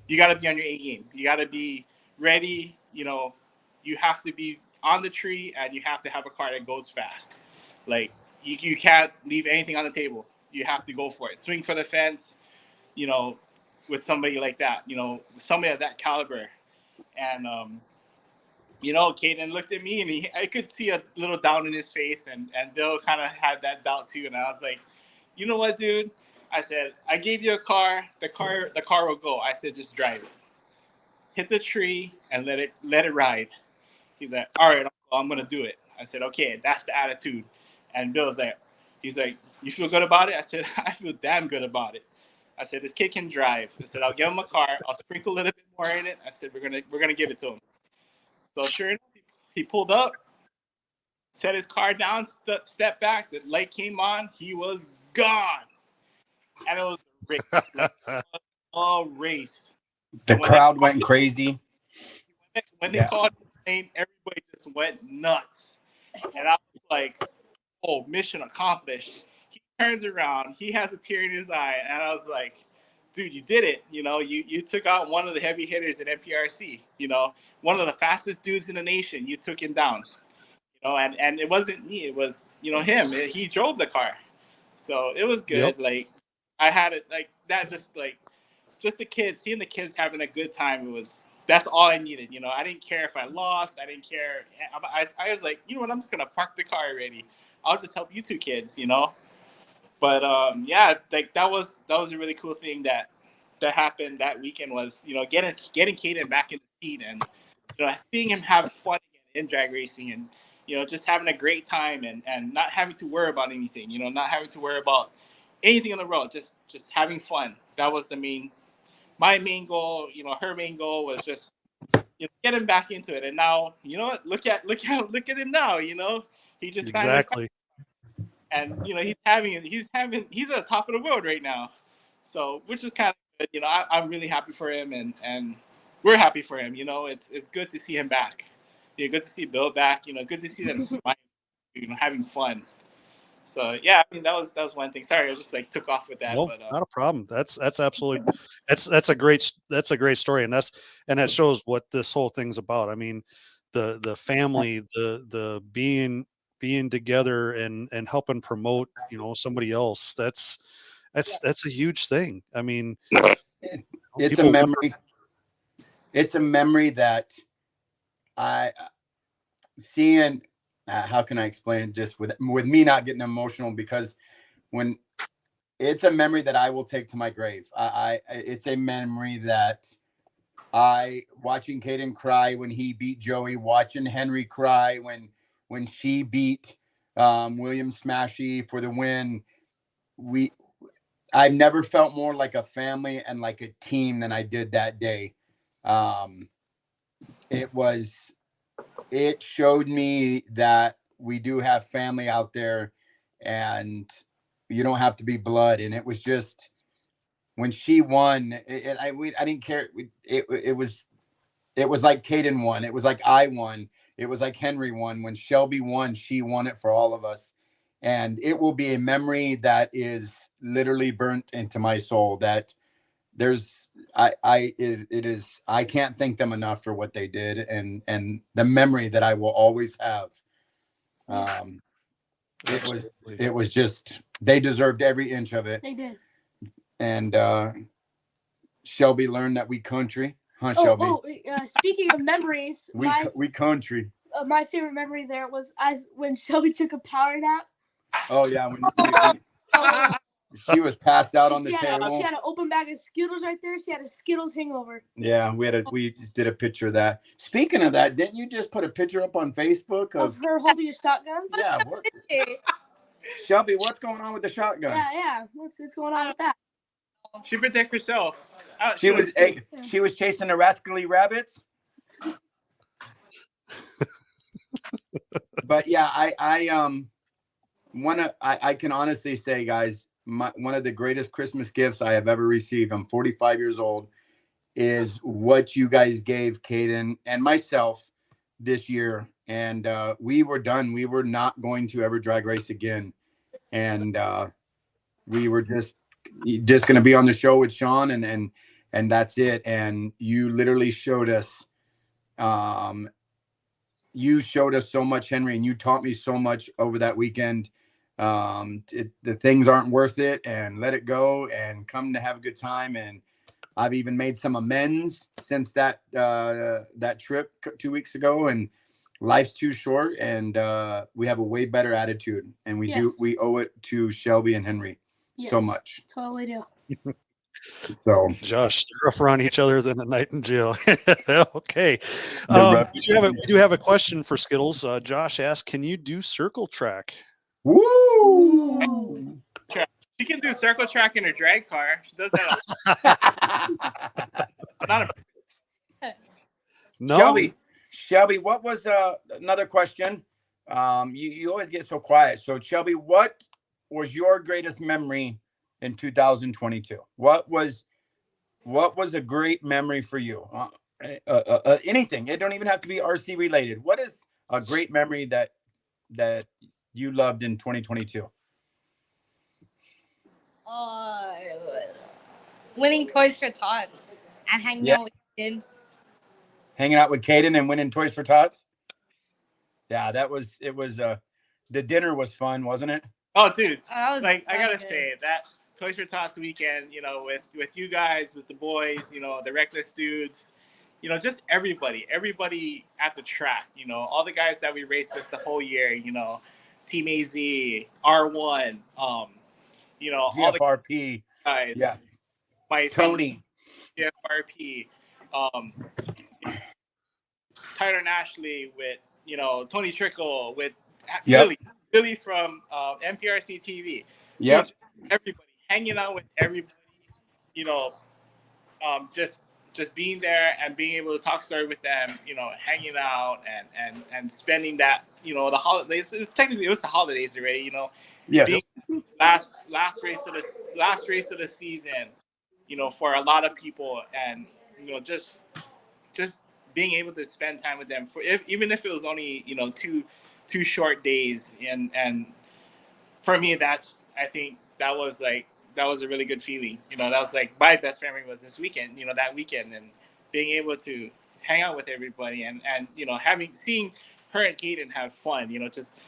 you got to be on your A game. You got to be ready. You have to be on the tree, and you have to have a car that goes fast. Like you can't leave anything on the table. You have to go for it. Swing for the fence. With somebody like that. Somebody of that caliber. And Caden looked at me, and I could see a little doubt in his face, and Bill kind of had that doubt too. And I was like, you know what, dude? I said, I gave you a car. The car will go. I said, just drive it. Hit the tree and let it ride. He's like, all right, I'm gonna do it. I said, okay, that's the attitude. And Bill's like, he's like, you feel good about it? I said, I feel damn good about it. I said, this kid can drive. I said, I'll give him a car. I'll sprinkle a little bit more in it. I said, we're gonna give it to him. So sure enough, he pulled up, set his car down, stepped back. The light came on. He was gone, and it was a race, a race. The crowd went crazy. When they called his name, everybody just went nuts, and I was like, "Oh, mission accomplished." He turns around. He has a tear in his eye, and I was like, dude, you did it. You took out one of the heavy hitters in NPRC, one of the fastest dudes in the nation. You took him down, and it wasn't me. It was, him. He drove the car. So it was good. Yep. Like I had it like that, just the kids, seeing the kids having a good time. That's all I needed. I didn't care if I lost. I didn't care. I was like, you know what? I'm just going to park the car already. I'll just help you two kids, But like that was a really cool thing that happened that weekend was getting Caden back in the seat and seeing him have fun again in drag racing and just having a great time and not having to worry about anything, not having to worry about anything on the road, just having fun. That was my main goal. Her main goal was just get him back into it. And now look at him now. He just exactly. And he's at the top of the world right now, so which is kind of good. I'm really happy for him, and we're happy for him. It's good to see him back. Good to see Bill back. Good to see them smiling, having fun. So yeah, I mean that was one thing. Sorry, I just took off with that. No, but, not a problem. That's absolutely that's a great story, and that shows what this whole thing's about. I mean, the family, the being together and helping promote somebody else, that's a huge thing. I mean, it's a memory. It's a memory that I seeing. How can I explain? Just with me not getting emotional, because when it's a memory that I will take to my grave. It's a memory that watching Caden cry when he beat Joey, watching Henry cry when she beat William Smashy for the win. I've never felt more like a family and like a team than I did that day. It showed me that we do have family out there and you don't have to be blood. And it was just, when she won, I didn't care. It was like Caden won. It was like I won. It was like Henry won. When Shelby won, she won it for all of us. And it will be a memory that is literally burnt into my soul, that I can't thank them enough for what they did and the memory that I will always have. It was just, they deserved every inch of it. They did. And Shelby learned that we country, huh, Shelby? Speaking of memories, we country. My favorite memory there was when Shelby took a power nap. Oh yeah, She was passed out on the she table. had an open bag of Skittles right there. She had a Skittles hangover. Yeah, we just did a picture of that. Speaking of that, didn't you just put a picture up on Facebook Of her holding a shotgun? Yeah. Shelby, what's going on with the shotgun? Yeah. What's going on with that? She protect herself. She was chasing the rascally rabbits. But yeah, I can honestly say, guys, one of the greatest Christmas gifts I have ever received. I'm 45 years old. Is what you guys gave Caden and myself this year, and we were done. We were not going to ever drag race again, and we were just going to be on the show with Sean, and that's it. And you literally showed us. You showed us so much, Henry, and you taught me so much over that weekend. The things aren't worth it, and let it go, and come to have a good time. And I've even made some amends since that trip 2 weeks ago. And life's too short, and we have a way better attitude, and we owe it to Shelby and Henry so much. Totally do. So Josh, rougher on each other than a night in jail. Okay. We do have a question for Skittles. Josh asked, can you do circle track? Woo! She can do circle track in her drag car. She does that. No. Shelby, what was another question? You always get so quiet. So Shelby, what was your greatest memory in 2022? What was a great memory for you? Anything. It don't even have to be RC related. What is a great memory that you loved in 2022? Winning Toys for Tots and hanging out with Caden. Hanging out with Caden and winning Toys for Tots. Yeah, the dinner was fun, wasn't it? Oh, dude! I gotta say that Toys for Tots weekend, with you guys, with the boys, the Reckless dudes, just everybody at the track, all the guys that we raced with the whole year, Team AZ, R1, all GFRP, the guys, yeah, my Tony, GFRP, Tyler and Ashley, with Tony Trickle, with Billy from MPRC TV. Yep. Everybody hanging out with everybody, just being there and being able to talk story with them, hanging out and spending that, the holidays. It was the holidays already, Yes. Last race of the season, for a lot of people, and just being able to spend time with them even if it was only two short days, and for me I think that was a really good feeling. That was my best memory was this weekend, that weekend, and being able to hang out with everybody and seeing her and Caden have fun, just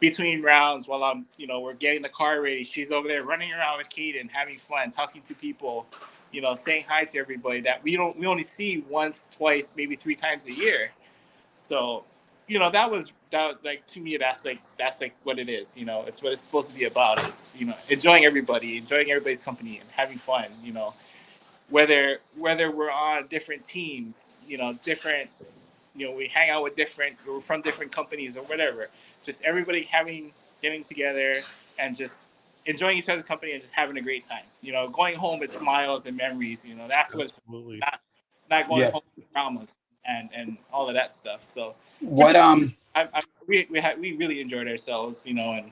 between rounds while I'm, we're getting the car ready. She's over there running around with Caden, having fun, talking to people, saying hi to everybody that we only see once, twice, maybe 3 times a year. So, that was to me, that's what it is. It's what it's supposed to be about, is, enjoying everybody's company and having fun, whether we're on different teams, different, we hang out with we're from different companies or whatever, just everybody getting together and just enjoying each other's company and just having a great time, going home with smiles and memories, that's what's not going home with traumas and all of that stuff. So what we really enjoyed ourselves, and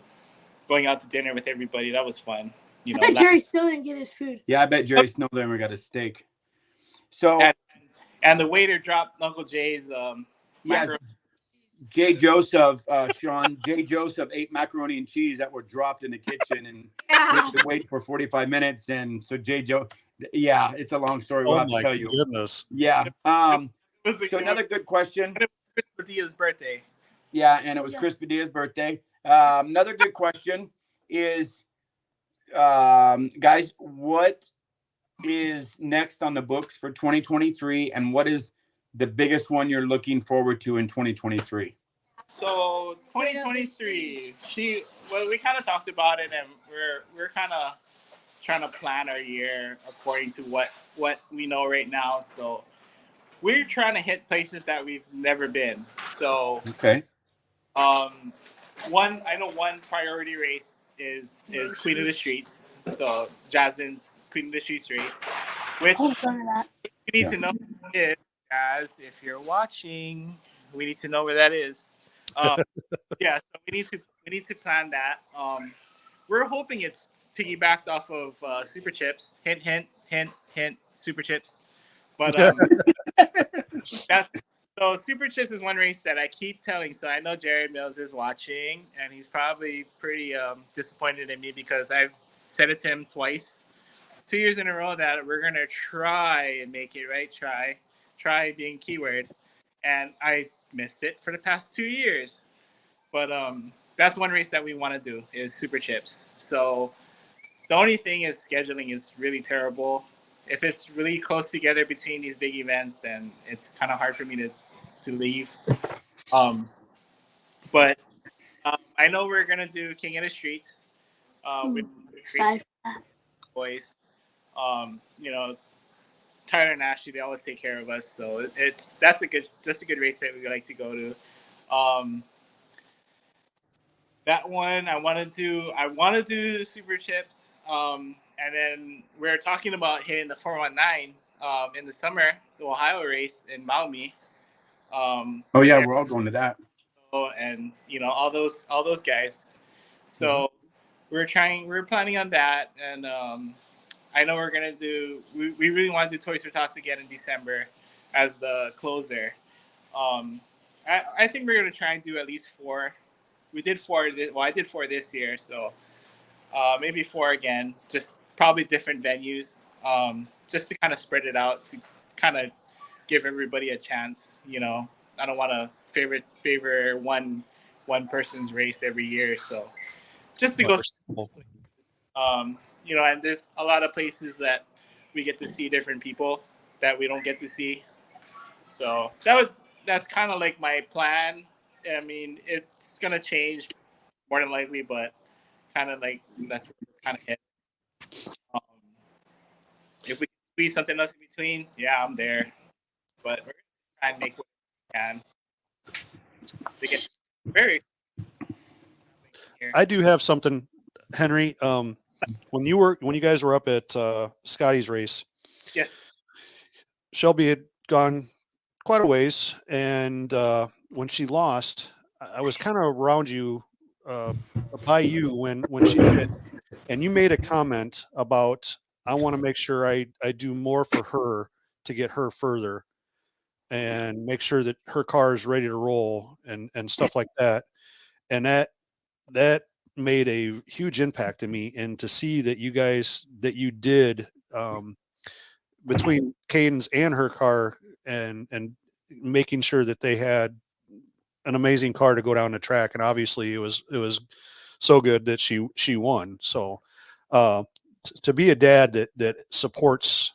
going out to dinner with everybody, that was fun. I bet Jerry still didn't get his food. Yeah, I bet Jerry Snowdimmer got a steak. So and the waiter dropped Uncle Jay's macaroni. Jay Joseph, Sean, Jay Joseph ate macaroni and cheese that were dropped in the kitchen, and we had to wait for 45 minutes. And so yeah, it's a long story. We'll have to tell you. Goodness. Yeah. So another good question. Chris Padilla's birthday. Yeah, and it was Chris Padilla's birthday. Another good question is, guys, what is next on the books for 2023, and what is the biggest one you're looking forward to in 2023? So 2023, we kind of talked about it, and we're kind of trying to plan our year according to what we know right now. So we're trying to hit places that we've never been. So Okay. One priority race is Queen of the Streets. So Jasmine's Queen of the Streets race, which Oh, sorry that. we need to know is, Jazz, if you're watching, we need to know where that is. Yeah, so we need to plan that. We're hoping it's piggybacked off of Super Chips. Hint, hint, hint, hint. Super Chips. But that's so Super Chips is one race that I keep telling. So I know Jared Mills is watching, and he's probably pretty disappointed in me because I've said it to him twice, 2 years in a row, that we're gonna try and make it right. Try being keyword, and I missed it for the past 2 years. But that's one race that we want to do is Super Chips. So the only thing is scheduling is really terrible. If it's really close together between these big events, then it's kind of hard for me to leave. But I know we're gonna do King of the Streets with Excited for that. boys. You know, Tyler and Ashley, they always take care of us, so that's a good race that we like to go to. That one I want to do Super Chips. And then we're talking about hitting the 419 in the summer, the Ohio race in Maumee. Oh yeah, we're all going to that. And you know all those guys. So we're planning on that, and I know we're gonna do. We really want to do Toys for Tots again in December as the closer. I think we're gonna try and do at least 4. We did 4. I did 4 this year, so maybe 4 again. Just probably different venues, just to kind of spread it out, to kind of give everybody a chance. You know, I don't want to favor one person's race every year, so just to go. You know, and there's a lot of places that we get to see different people that we don't get to see. So that's kind of like my plan. I mean, it's gonna change more than likely, but kind of like that's kind of it. If we squeeze something else in between, yeah, I'm there. But we're gonna try and make what we can to get very. I do have something, Henry. When you guys were up at Scotty's race, Yes, Shelby had gone quite a ways, and when she lost, I was kind of around you, by you when she did it, and you made a comment about, I want to make sure I do more for her to get her further, and make sure that her car is ready to roll and stuff like that, and that made a huge impact in me, and to see that you guys that you did between Cadence and her car, and making sure that they had an amazing car to go down the track, and obviously it was so good that she won. So to be a dad that supports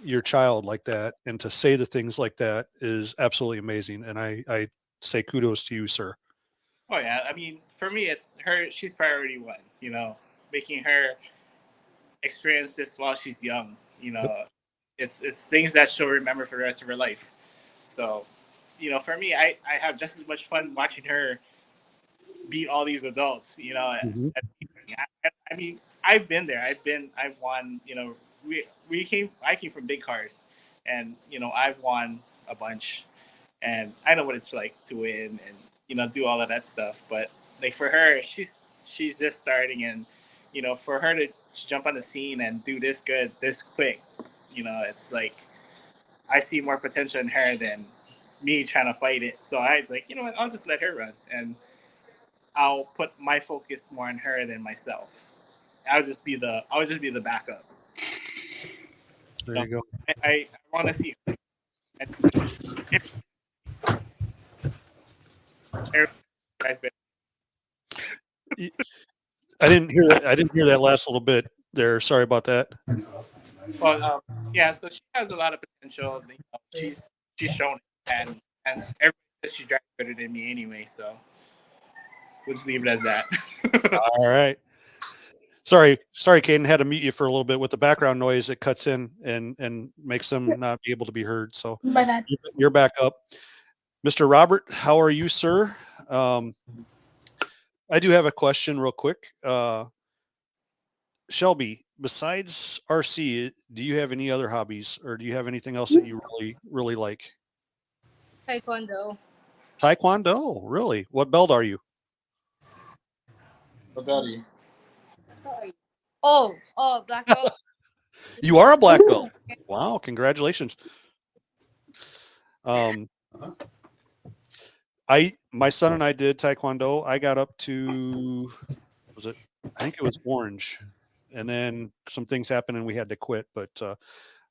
your child like that, and to say the things like that, is absolutely amazing, and I say kudos to you, sir. Oh yeah, I mean, for me, it's her. She's priority one. You know, making her experience this while she's young. You know, it's things that she'll remember for the rest of her life. So, you know, for me, I have just as much fun watching her beat all these adults. You know, I mean, I've been there. I've won. You know, I came from big cars, and you know, I've won a bunch, and I know what it's like to win and, you know, do all of that stuff. But like for her, she's just starting, and you know, for her to jump on the scene and do this good, this quick, you know, it's like I see more potential in her than me trying to fight it. So I was like, you know what, I'll just let her run, and I'll put my focus more on her than myself. I'll just be the backup. There you go. I want to see. If, I didn't hear that. I didn't hear that last little bit there. Sorry about that. Well, yeah. So she has a lot of potential. You know, she's shown it, and everybody says she drives better than me anyway. So we'll just leave it as that. All right. Sorry, Caden, had to mute you for a little bit with the background noise. It cuts in and makes them not be able to be heard. So My bad. you're back up. Mr. Robert, how are you, sir? I do have a question real quick. Shelby, besides RC, do you have any other hobbies, or do you have anything else that you really, really like? Taekwondo. Taekwondo, really? What belt are you? What about you? Oh, black belt. You are a black belt. Wow, congratulations. My son and I did Taekwondo. I got up to, I think it was orange, and then some things happened and we had to quit. But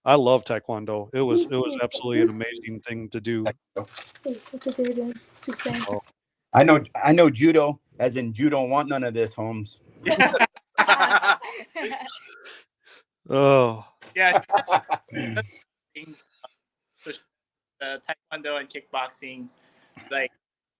I love Taekwondo. It was absolutely an amazing thing to do. I know judo, as in you don't want none of this, Holmes. Oh. Yeah. Things, taekwondo and kickboxing. It's like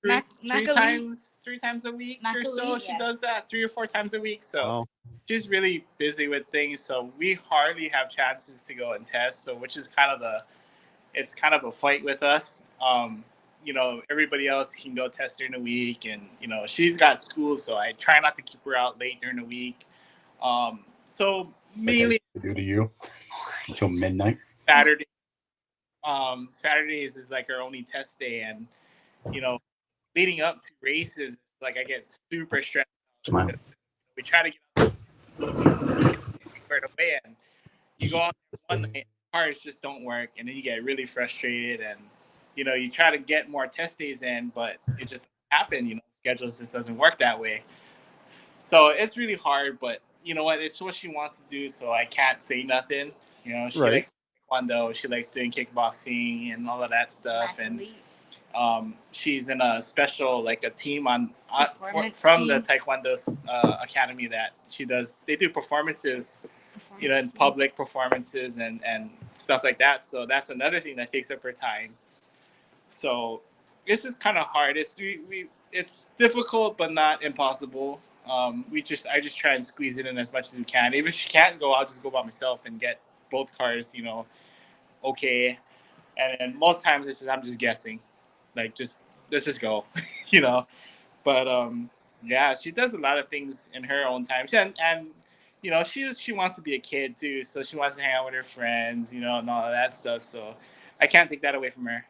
three times a week or so. She does that 3 or 4 times a week. So she's really busy with things. So we hardly have chances to go and test. So which is it's kind of a fight with us. You know, everybody else can go test during the week, and you know she's got school, so I try not to keep her out late during the week. So mainly do to you until midnight. Saturday. Saturdays is like our only test day, and you know, leading up to races, like I get super stressed. Smile. We try to get right away, and you go out one night, cars just don't work, and then you get really frustrated, and you know, you try to get more test days in, but it just happens. You know, schedules just doesn't work that way. So it's really hard, but you know what? It's what she wants to do, so I can't say nothing. You know, she likes taekwondo, she likes doing kickboxing and all of that stuff, and she's in a special, like a team from the taekwondo academy that she does. They do performances, you know, in public performances and stuff like that. So that's another thing that takes up her time. So it's just kind of hard. It's difficult, but not impossible. I just try and squeeze it in as much as we can. If she can't go, I'll just go by myself and get both cars, you know, okay. And most times I'm just guessing, like let's just go, you know. But yeah, she does a lot of things in her own time. And you know, she wants to be a kid too, so she wants to hang out with her friends, you know, and all of that stuff. So I can't take that away from her.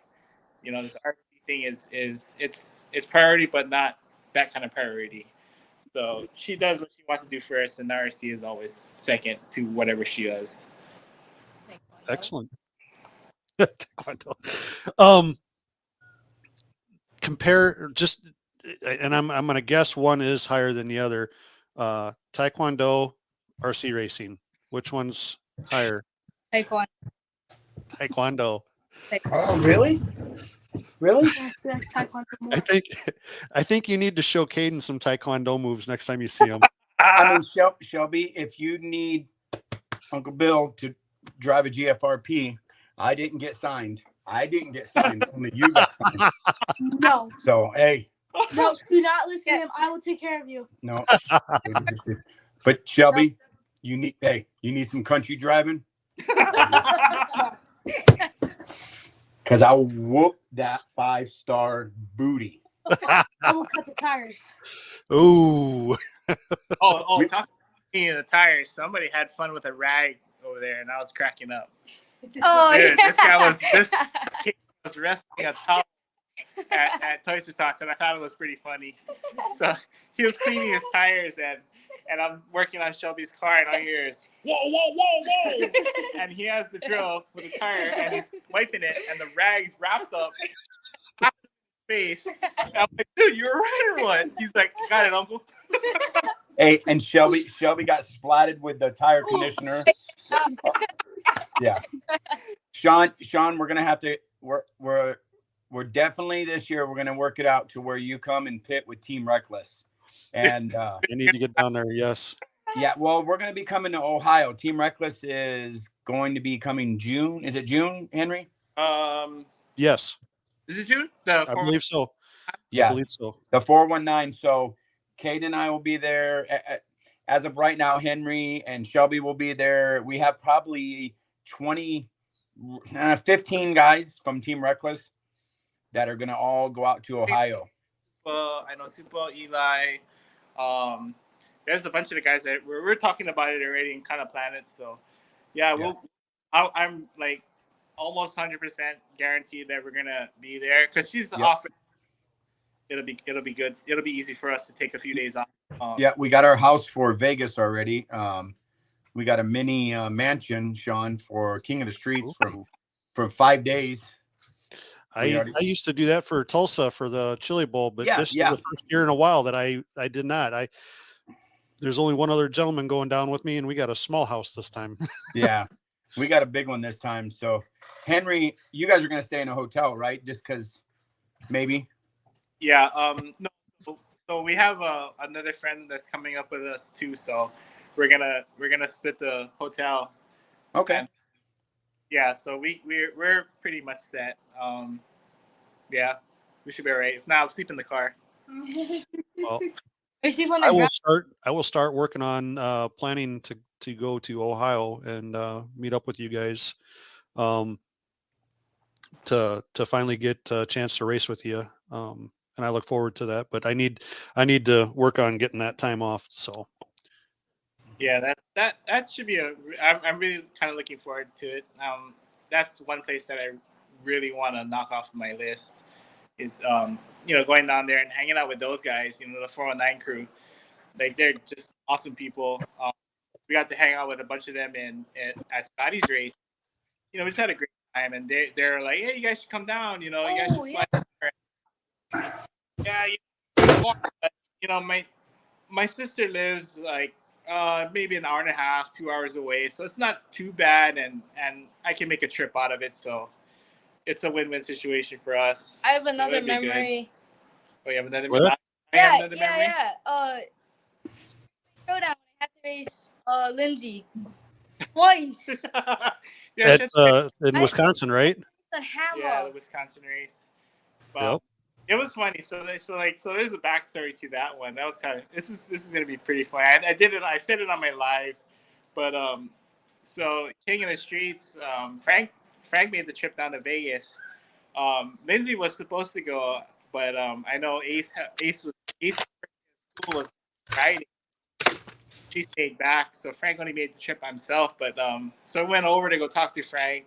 You know, this RC thing it's priority, but not that kind of priority. So she does what she wants to do first, and the RC is always second to whatever she does. Excellent. Compare just, and I'm going to guess one is higher than the other. Taekwondo, RC racing. Which one's higher? Taekwondo. Oh, really? Really? I think you need to show Caden some Taekwondo moves next time you see him. I mean, Shelby, if you need Uncle Bill to drive a GFRP, I didn't get signed. Only you got signed. No. So, hey. No, do not listen to him. I will take care of you. No. But Shelby, you need some country driving? Because I'll whoop that 5-star booty. I will cut the tires. Ooh. Talking about the tires. Somebody had fun with a rag over there, and I was cracking up. Oh, dude, yeah. This kid was wrestling a towel at Toys for Tots, and I thought it was pretty funny. So he was cleaning his tires, and I'm working on Shelby's car, and all I hear is, whoa, whoa, whoa, whoa. And he has the drill with the tire, and he's wiping it, and the rag's wrapped up his face. And I'm like, dude, you were right or what? He's like, got it, uncle. Hey, and Shelby got splatted with the tire conditioner. Yeah. Sean, we're going to have to, we're definitely this year, we're going to work it out to where you come and pit with Team Reckless. And you need to get down there. Yes. Yeah. Well, we're going to be coming to Ohio. Team Reckless is going to be coming June. Is it June, Henry? Yes. Is it June? I believe so. Yeah. I believe so. The 419. So Kate and I will be there. as of right now, Henry and Shelby will be there. We have probably 15 guys from Team Reckless that are going to all go out to Ohio. I know Super, Eli. There's a bunch of the guys that we're talking about it already and kind of planned it. So, yeah. I'm like almost 100% guaranteed that we're gonna be there because she's off. It'll be good. It'll be easy for us to take a few days off. Yeah, we got our house for Vegas already. We got a mini mansion, Sean, for King of the Streets for 5 days. I used to do that for Tulsa for the Chili Bowl, but this is the first year in a while that I did not. There's only one other gentleman going down with me, and we got a small house this time. Yeah, we got a big one this time. So, Henry, you guys are going to stay in a hotel, right? Just because maybe? Yeah. No. So we have another friend that's coming up with us too. So we're gonna split the hotel. Okay. And, yeah. So we're pretty much set. Yeah, we should be all right. If not, I'll sleep in the car. Well, I will start working on planning to go to Ohio and meet up with you guys to finally get a chance to race with you. And I look forward to that, but I need to work on getting that time off. So yeah, that should be I'm really kind of looking forward to it. That's one place that I really want to knock off my list is going down there and hanging out with those guys, the 409 crew. Like, they're just awesome people. We got to hang out with a bunch of them at Scotty's race. We just had a great time, and they're like, hey, you guys should come down. You guys should fly. Yeah, my sister lives like maybe an hour and a half, 2 hours away, so it's not too bad, and I can make a trip out of it. So it's a win-win situation for us. I have another memory. Oh, you have another memory? Yeah. Showdown. I had to race Lindsay twice. That's in Wisconsin, right? Yeah, the Wisconsin race. Well, It was funny. So there's a backstory to that one. That was kind of this is gonna be pretty funny. I did it. I said it on my live, but so King of the Streets. Frank made the trip down to Vegas. Lindsay was supposed to go, but I know Ace was riding. She stayed back, so Frank only made the trip by himself. But so I went over to go talk to Frank.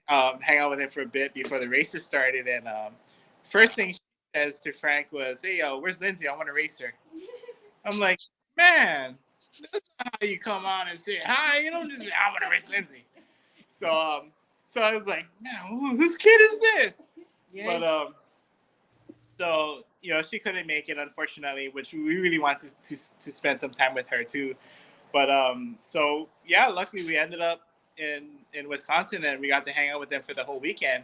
Hang out with him for a bit before the races started, and first thing she says to Frank was, "Hey, where's Lindsay? I want to race her." I'm like, "Man, that's not how you come on and say hi. You don't just be, I want to race Lindsay." So I was like, "Man, whose kid is this?" Yes. But so she couldn't make it, unfortunately, which we really wanted to spend some time with her too. But so yeah, luckily we ended up in Wisconsin, and we got to hang out with them for the whole weekend.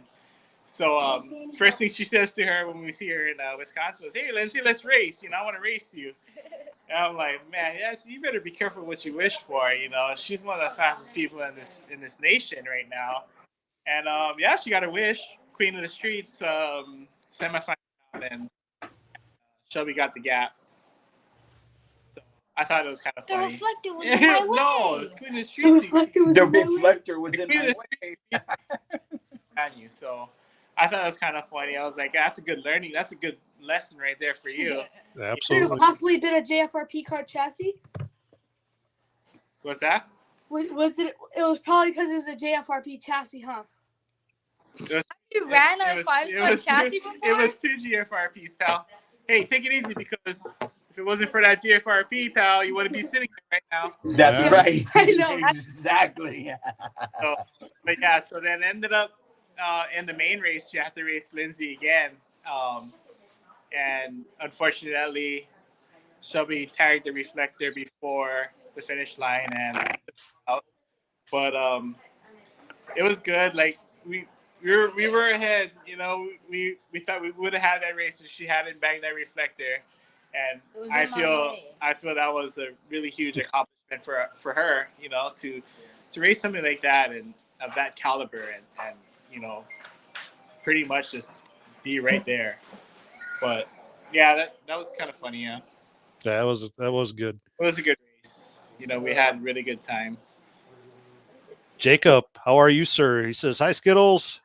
So first thing she says to her when we see her in Wisconsin was, "Hey, Lindsay, let's race. I want to race you." And I'm like, "Man, yes, you better be careful what you wish for. She's one of the fastest people in this nation right now." And yeah, she got her wish. Queen of the Streets semifinal, and Shelby got the gap. I thought it was kind of funny. The reflector was in my way. No, it's Queen of the Streets. The reflector was in my way. So I thought it was kind of funny. I was like, that's a good learning. That's a good lesson right there for you. Absolutely. Could it have possibly been a JFRP car chassis? What's that? Was it? It was probably because it was a JFRP chassis, huh? You ran a 5-star chassis before? It was 2 GFRPs, pal. Hey, take it easy, because if it wasn't for that GFRP, pal, you wouldn't be sitting here right now. That's right. I know. Exactly. So then ended up in the main race, you have to race Lindsay again. And unfortunately, Shelby tagged the reflector before the finish line, but it was good. Like we were ahead. We thought we would have had that race if she hadn't banged that reflector. And I feel that was a really huge accomplishment for her, to race something like that and of that caliber and pretty much just be right there. But yeah, that was kind of funny, yeah. That was good. It was a good race. You know, we had really good time. Jacob, how are you, sir? He says, "Hi, Skittles."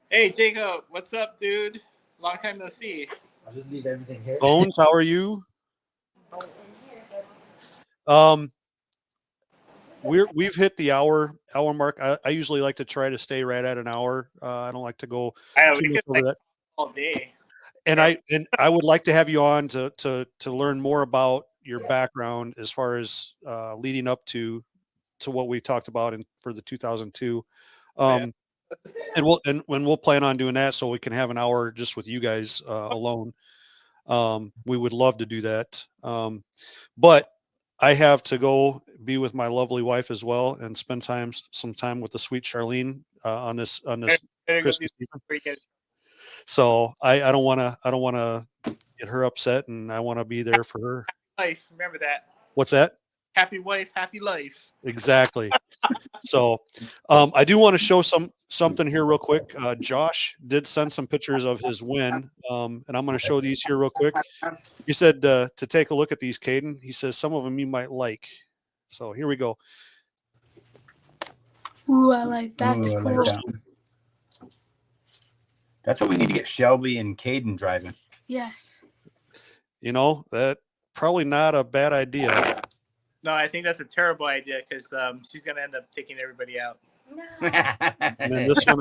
Hey, Jacob, what's up, dude? Long time no see. I'll just leave everything here. Bones, how are you? We've hit the hour mark. I usually like to try to stay right at an hour. I don't like to go I know, too we much could over like that. all day. And I would like to have you on to learn more about your background as far as leading up to what we talked about for the 2002. And we'll plan on doing that so we can have an hour just with you guys alone. We would love to do that. But I have to go be with my lovely wife as well and spend some time with the sweet Charlene on this Christmas Eve. So I don't want to get her upset, and I want to be there for her. Life, remember that. What's that? Happy wife, happy life. Exactly. So I do want to show something here real quick. Josh did send some pictures of his win, and I'm going to show these here real quick. He said to take a look at these, Caden. He says some of them you might like. So here we go. Ooh, I like that. Ooh, I like that. That's what we need to get Shelby and Caden driving. Yes. You know, that probably not a bad idea. No, I think that's a terrible idea because she's gonna end up taking everybody out. And then this one,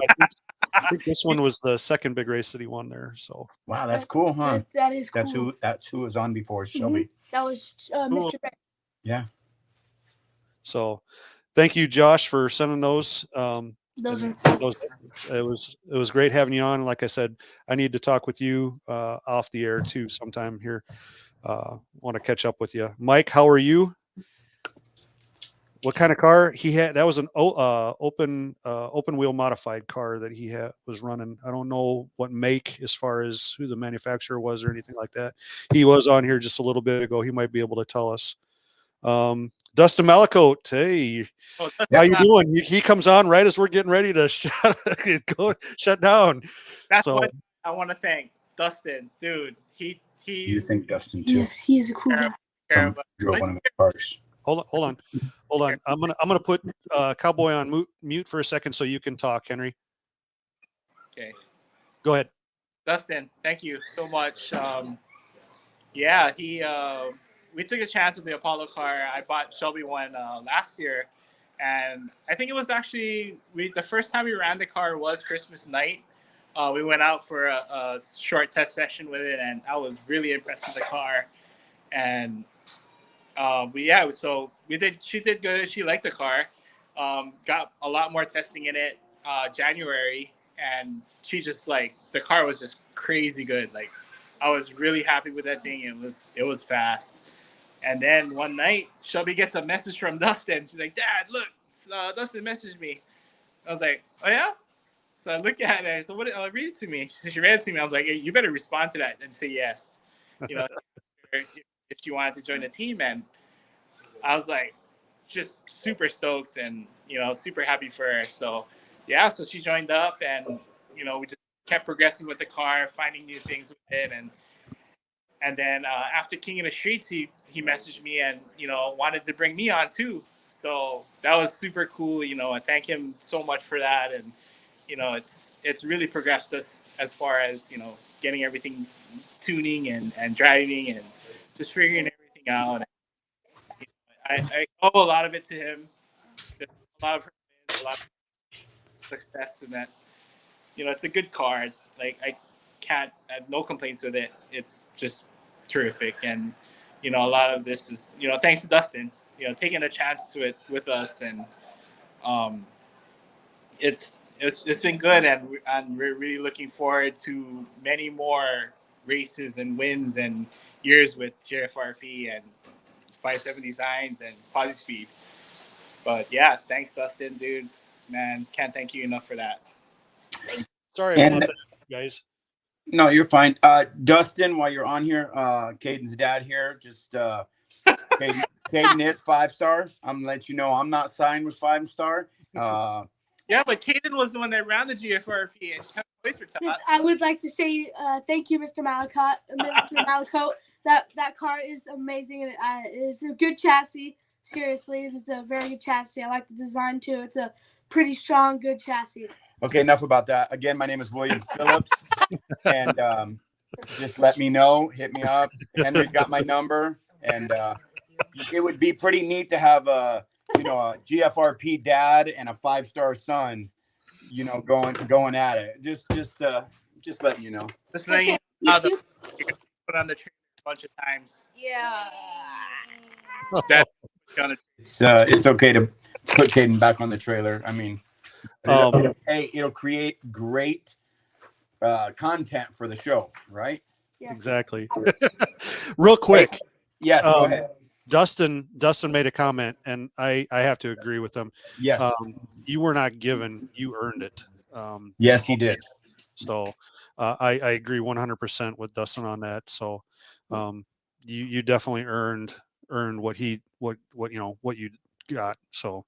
I think this one was the second big race that he won there. So wow, that's cool, huh? That is cool. That's who was on before Shelby. That was Mr. Bear. Yeah. So thank you, Josh, for sending those. Those are it was great having you on. Like I said, I need to talk with you off the air too sometime here. Want to catch up with you. Mike, how are you? What kind of car he had? That was an open wheel modified car that he was running. I don't know what make as far as who the manufacturer was or anything like that. He was on here just a little bit ago. He might be able to tell us. Dustin Malacote, hey, how you doing? He comes on right as we're getting ready to shut down. That's what I want to thank Dustin, dude. He's. You think Dustin too? Yes, he's a cool guy. Drove one of the cars. Hold on. I'm gonna put Cowboy on mute for a second so you can talk, Henry. Okay. Go ahead. Dustin, thank you so much. Yeah, we took a chance with the Apollo car. I bought Shelby one last year, and I think it was actually the first time we ran the car was Christmas night. We went out for a short test session with it, and I was really impressed with the car. And so she did good. She liked the car. Got a lot more testing in it January, and she just the car was just crazy good. Like, I was really happy with that thing. It was fast. And then one night, Shelby gets a message from Dustin. She's like, "Dad, look, Dustin messaged me." I was like, "Oh yeah?" So I look at her. So read it to me. She read it to me. I was like, "Hey, you better respond to that and say yes." You know, if she wanted to join the team. And I was like, just super stoked and, super happy for her. So yeah, so she joined up, and, we just kept progressing with the car, finding new things with it. And then after King of the Streets, he messaged me and, wanted to bring me on too. So that was super cool. I thank him so much for that. And, it's really progressed us as far as, getting everything tuning and driving and just figuring everything out. I owe a lot of it to him. A lot of success in that. It's a good car. Like, I have no complaints with it. It's just terrific. And, a lot of this is, thanks to Dustin, taking a chance to it with us. And it's been good. And we're really looking forward to many more races and wins and years with JFRP and 570 Designs and Posi Speed. But yeah, thanks, Dustin, dude. Man, can't thank you enough for that. Sorry about that, guys. No, you're fine. Dustin, while you're on here, Caden's dad here, just Caden is 5-star. I'm gonna let you know I'm not signed with 5-star. Yeah, but Caden was the one that ran the GFRP and kept place for Yes, I would like to say thank you, Mr. Malacote. that car is amazing, and it is a good chassis. Seriously, it is a very good chassis. I like the design too. It's a pretty strong, good chassis. Okay, enough about that. Again, my name is William Phillips, and just let me know. Hit me up. Henry's got my number, and it would be pretty neat to have a GFRP dad and a 5-star son, going at it. Just letting you know. Just letting you know how you put on the trailer a bunch of times. Yeah. That's gonna. It's okay to put Caden back on the trailer. I mean, it'll create great content for the show, right? Yes. Exactly. Real quick. Hey, yes, go ahead. Dustin made a comment, and I have to agree with him. Yes. You were not given, you earned it. Yes, he did. So I agree 100% with Dustin on that. So you definitely earned what you got. So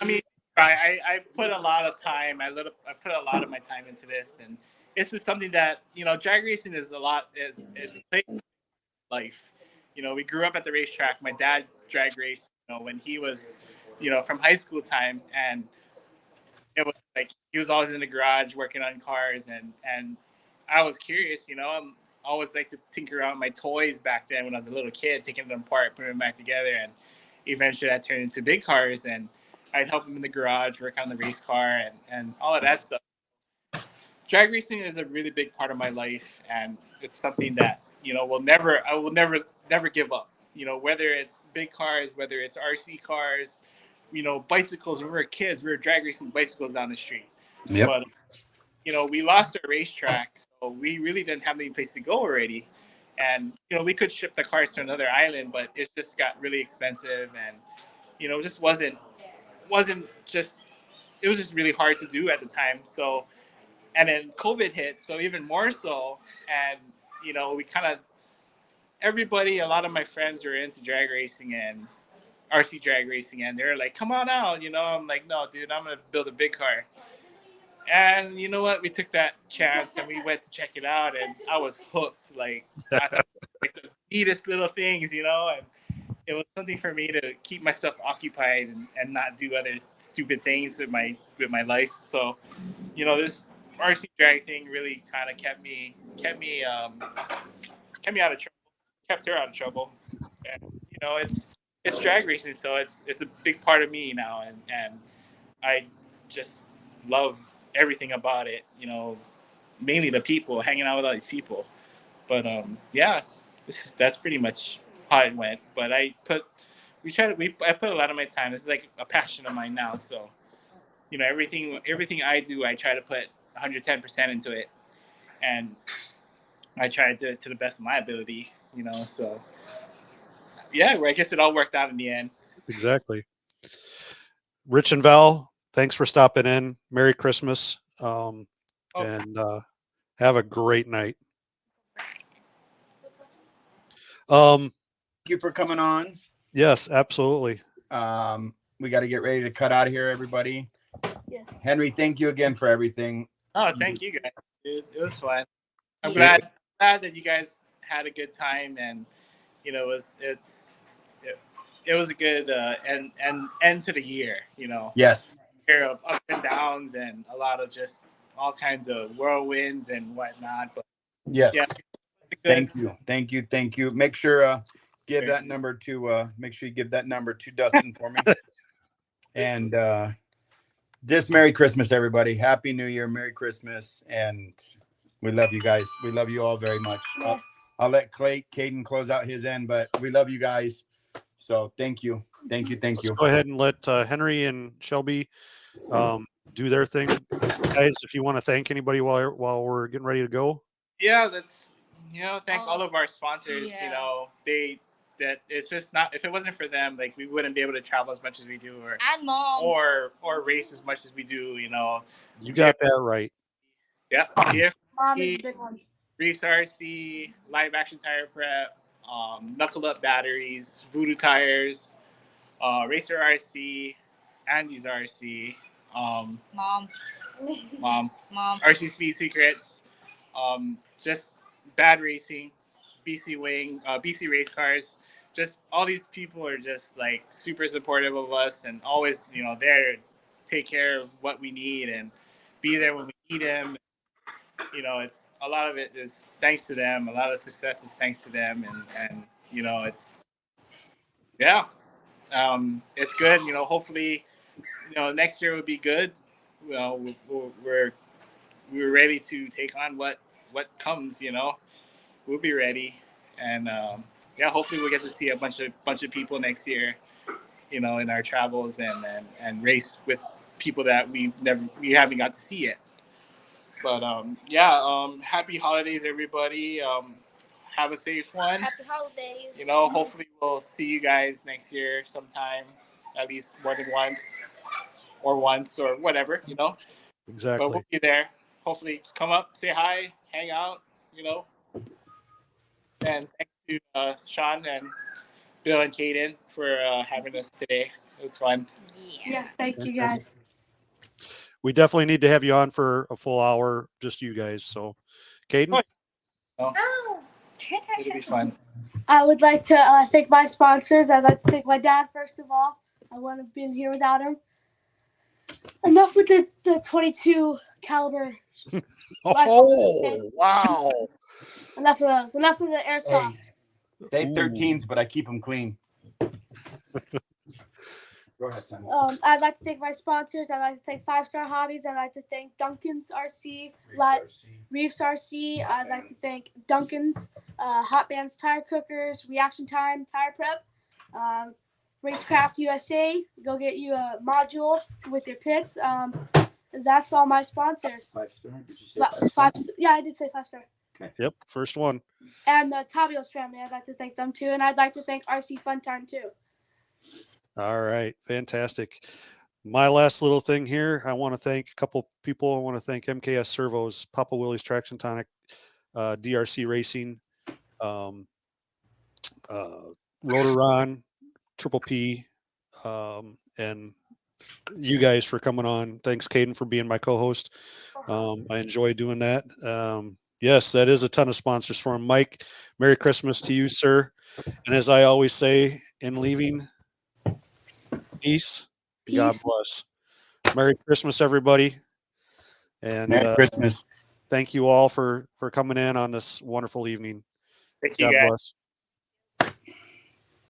I mean, I put a lot of time. I put a lot of my time into this, and this is something that drag racing is a lot. It's life. We grew up at the racetrack. My dad drag raced, when he was, from high school time, and it was like he was always in the garage working on cars, and I was curious. I'm always like to tinker around my toys back then when I was a little kid, taking them apart, putting them back together, and eventually that turned into big cars, and I'd help him in the garage, work on the race car, and all of that stuff. Drag racing is a really big part of my life, and it's something that I will never give up. Whether it's big cars, whether it's RC cars, bicycles. When we were kids, we were drag racing bicycles down the street. Yep. But we lost our racetrack, so we really didn't have any place to go already. And we could ship the cars to another island, but it just got really expensive, and it just wasn't just. It was just really hard to do at the time. So, and then COVID hit, so even more so. And we kind of a lot of my friends were into drag racing and RC drag racing, and they're like, "Come on out," I'm like, "No, dude, I'm gonna build a big car." And you know what? We took that chance and we went to check it out, and I was hooked. Like, I thought, like the neatest little things, and it was something for me to keep myself occupied and not do other stupid things with my life. So, this RC drag thing really kind of kept me out of trouble, kept her out of trouble. And, it's drag racing, so it's a big part of me now, and I just love everything about it. Mainly the people, hanging out with all these people. But yeah, that's pretty much how it went. But I put a lot of my time. This is like a passion of mine now. So everything I do, I try to put 110% into it, and I try to do it to the best of my ability. So yeah, I guess it all worked out in the end. Exactly. Rich and Val, thanks for stopping in. Merry Christmas. And have a great night. Thank you for coming on. Yes, absolutely. We got to get ready to cut out of here, everybody. Yes. Henry, thank you again for everything. Oh, thank you guys, dude. It was fun. I'm glad that you guys had a good time, and it was a good end to the year. Yes. Year of ups and downs and a lot of just all kinds of whirlwinds and whatnot. But yes. Yeah, thank you. Make sure give that number to Dustin for me. And just Merry Christmas, everybody. Happy New Year, Merry Christmas, and we love you guys. We love you all very much. Yes. I'll let Caden close out his end, but we love you guys. So thank you. Let's go ahead and let Henry and Shelby do their thing. Guys, if you want to thank anybody while we're getting ready to go. Yeah, let's thank all of our sponsors. Yeah. That it's just not, if it wasn't for them, like we wouldn't be able to travel as much as we do, And Mom. or race as much as we do. You got that right. Yeah. Mom is a big one. Reefs RC, Live Action Tire Prep, Knuckle Up Batteries, Voodoo Tires, Racer RC, Andy's RC, Mom. RC Speed Secrets, just Bad Racing, BC Wing, BC Race Cars. Just all these people are just like super supportive of us and always, there to take care of what we need and be there when we need them. It's a lot of it is thanks to them. A lot of success is thanks to them, and it's it's good. Hopefully, next year would be good. We're ready to take on what comes. We'll be ready, and hopefully we'll get to see a bunch of people next year. In our travels and race with people that we haven't got to see yet. But happy holidays, everybody. Have a safe one. Happy holidays. Hopefully we'll see you guys next year sometime, at least more than once or whatever. Exactly. But we'll be there. Hopefully, just come up, say hi, hang out. And thanks to Sean and Bill and Kaden for having us today. It was fun. Yes, thank you guys. We definitely need to have you on for a full hour, just you guys. So, Caden? It'll be fun. I would like to thank my sponsors. I'd like to thank my dad, first of all. I wouldn't have been here without him. Enough with the 22 caliber. Oh, wow. Enough of those. Enough of the airsoft. They 13s, but I keep them clean. Go ahead, son. I'd like to thank my sponsors. I'd like to thank 5-Star Hobbies. I'd like to thank Duncan's RC, Reefs RC. I'd like to thank Duncan's, Hot Bands Tire Cookers, Reaction Time Tire Prep, Racecraft USA. Go get you a module with your pits. That's all my sponsors. 5-Star? Did you say 5-Star? Yeah, I did say 5-Star. Okay. Yep, first one. And the Tabios family. I'd like to thank them too, and I'd like to thank RC Fun Time too. All right, fantastic. My last little thing here, I want to thank a couple people. I want to thank MKS Servos, Papa Willie's Traction Tonic, DRC Racing, Rotoron, Triple P, and you guys for coming on. Thanks, Caden, for being my co-host. I enjoy doing that. Yes, that is a ton of sponsors for him. Mike, Merry Christmas to you, sir. And as I always say in leaving, peace. God bless. Merry Christmas, everybody. And Merry Christmas. Thank you all for coming in on this wonderful evening. Thank you, God guys. bless.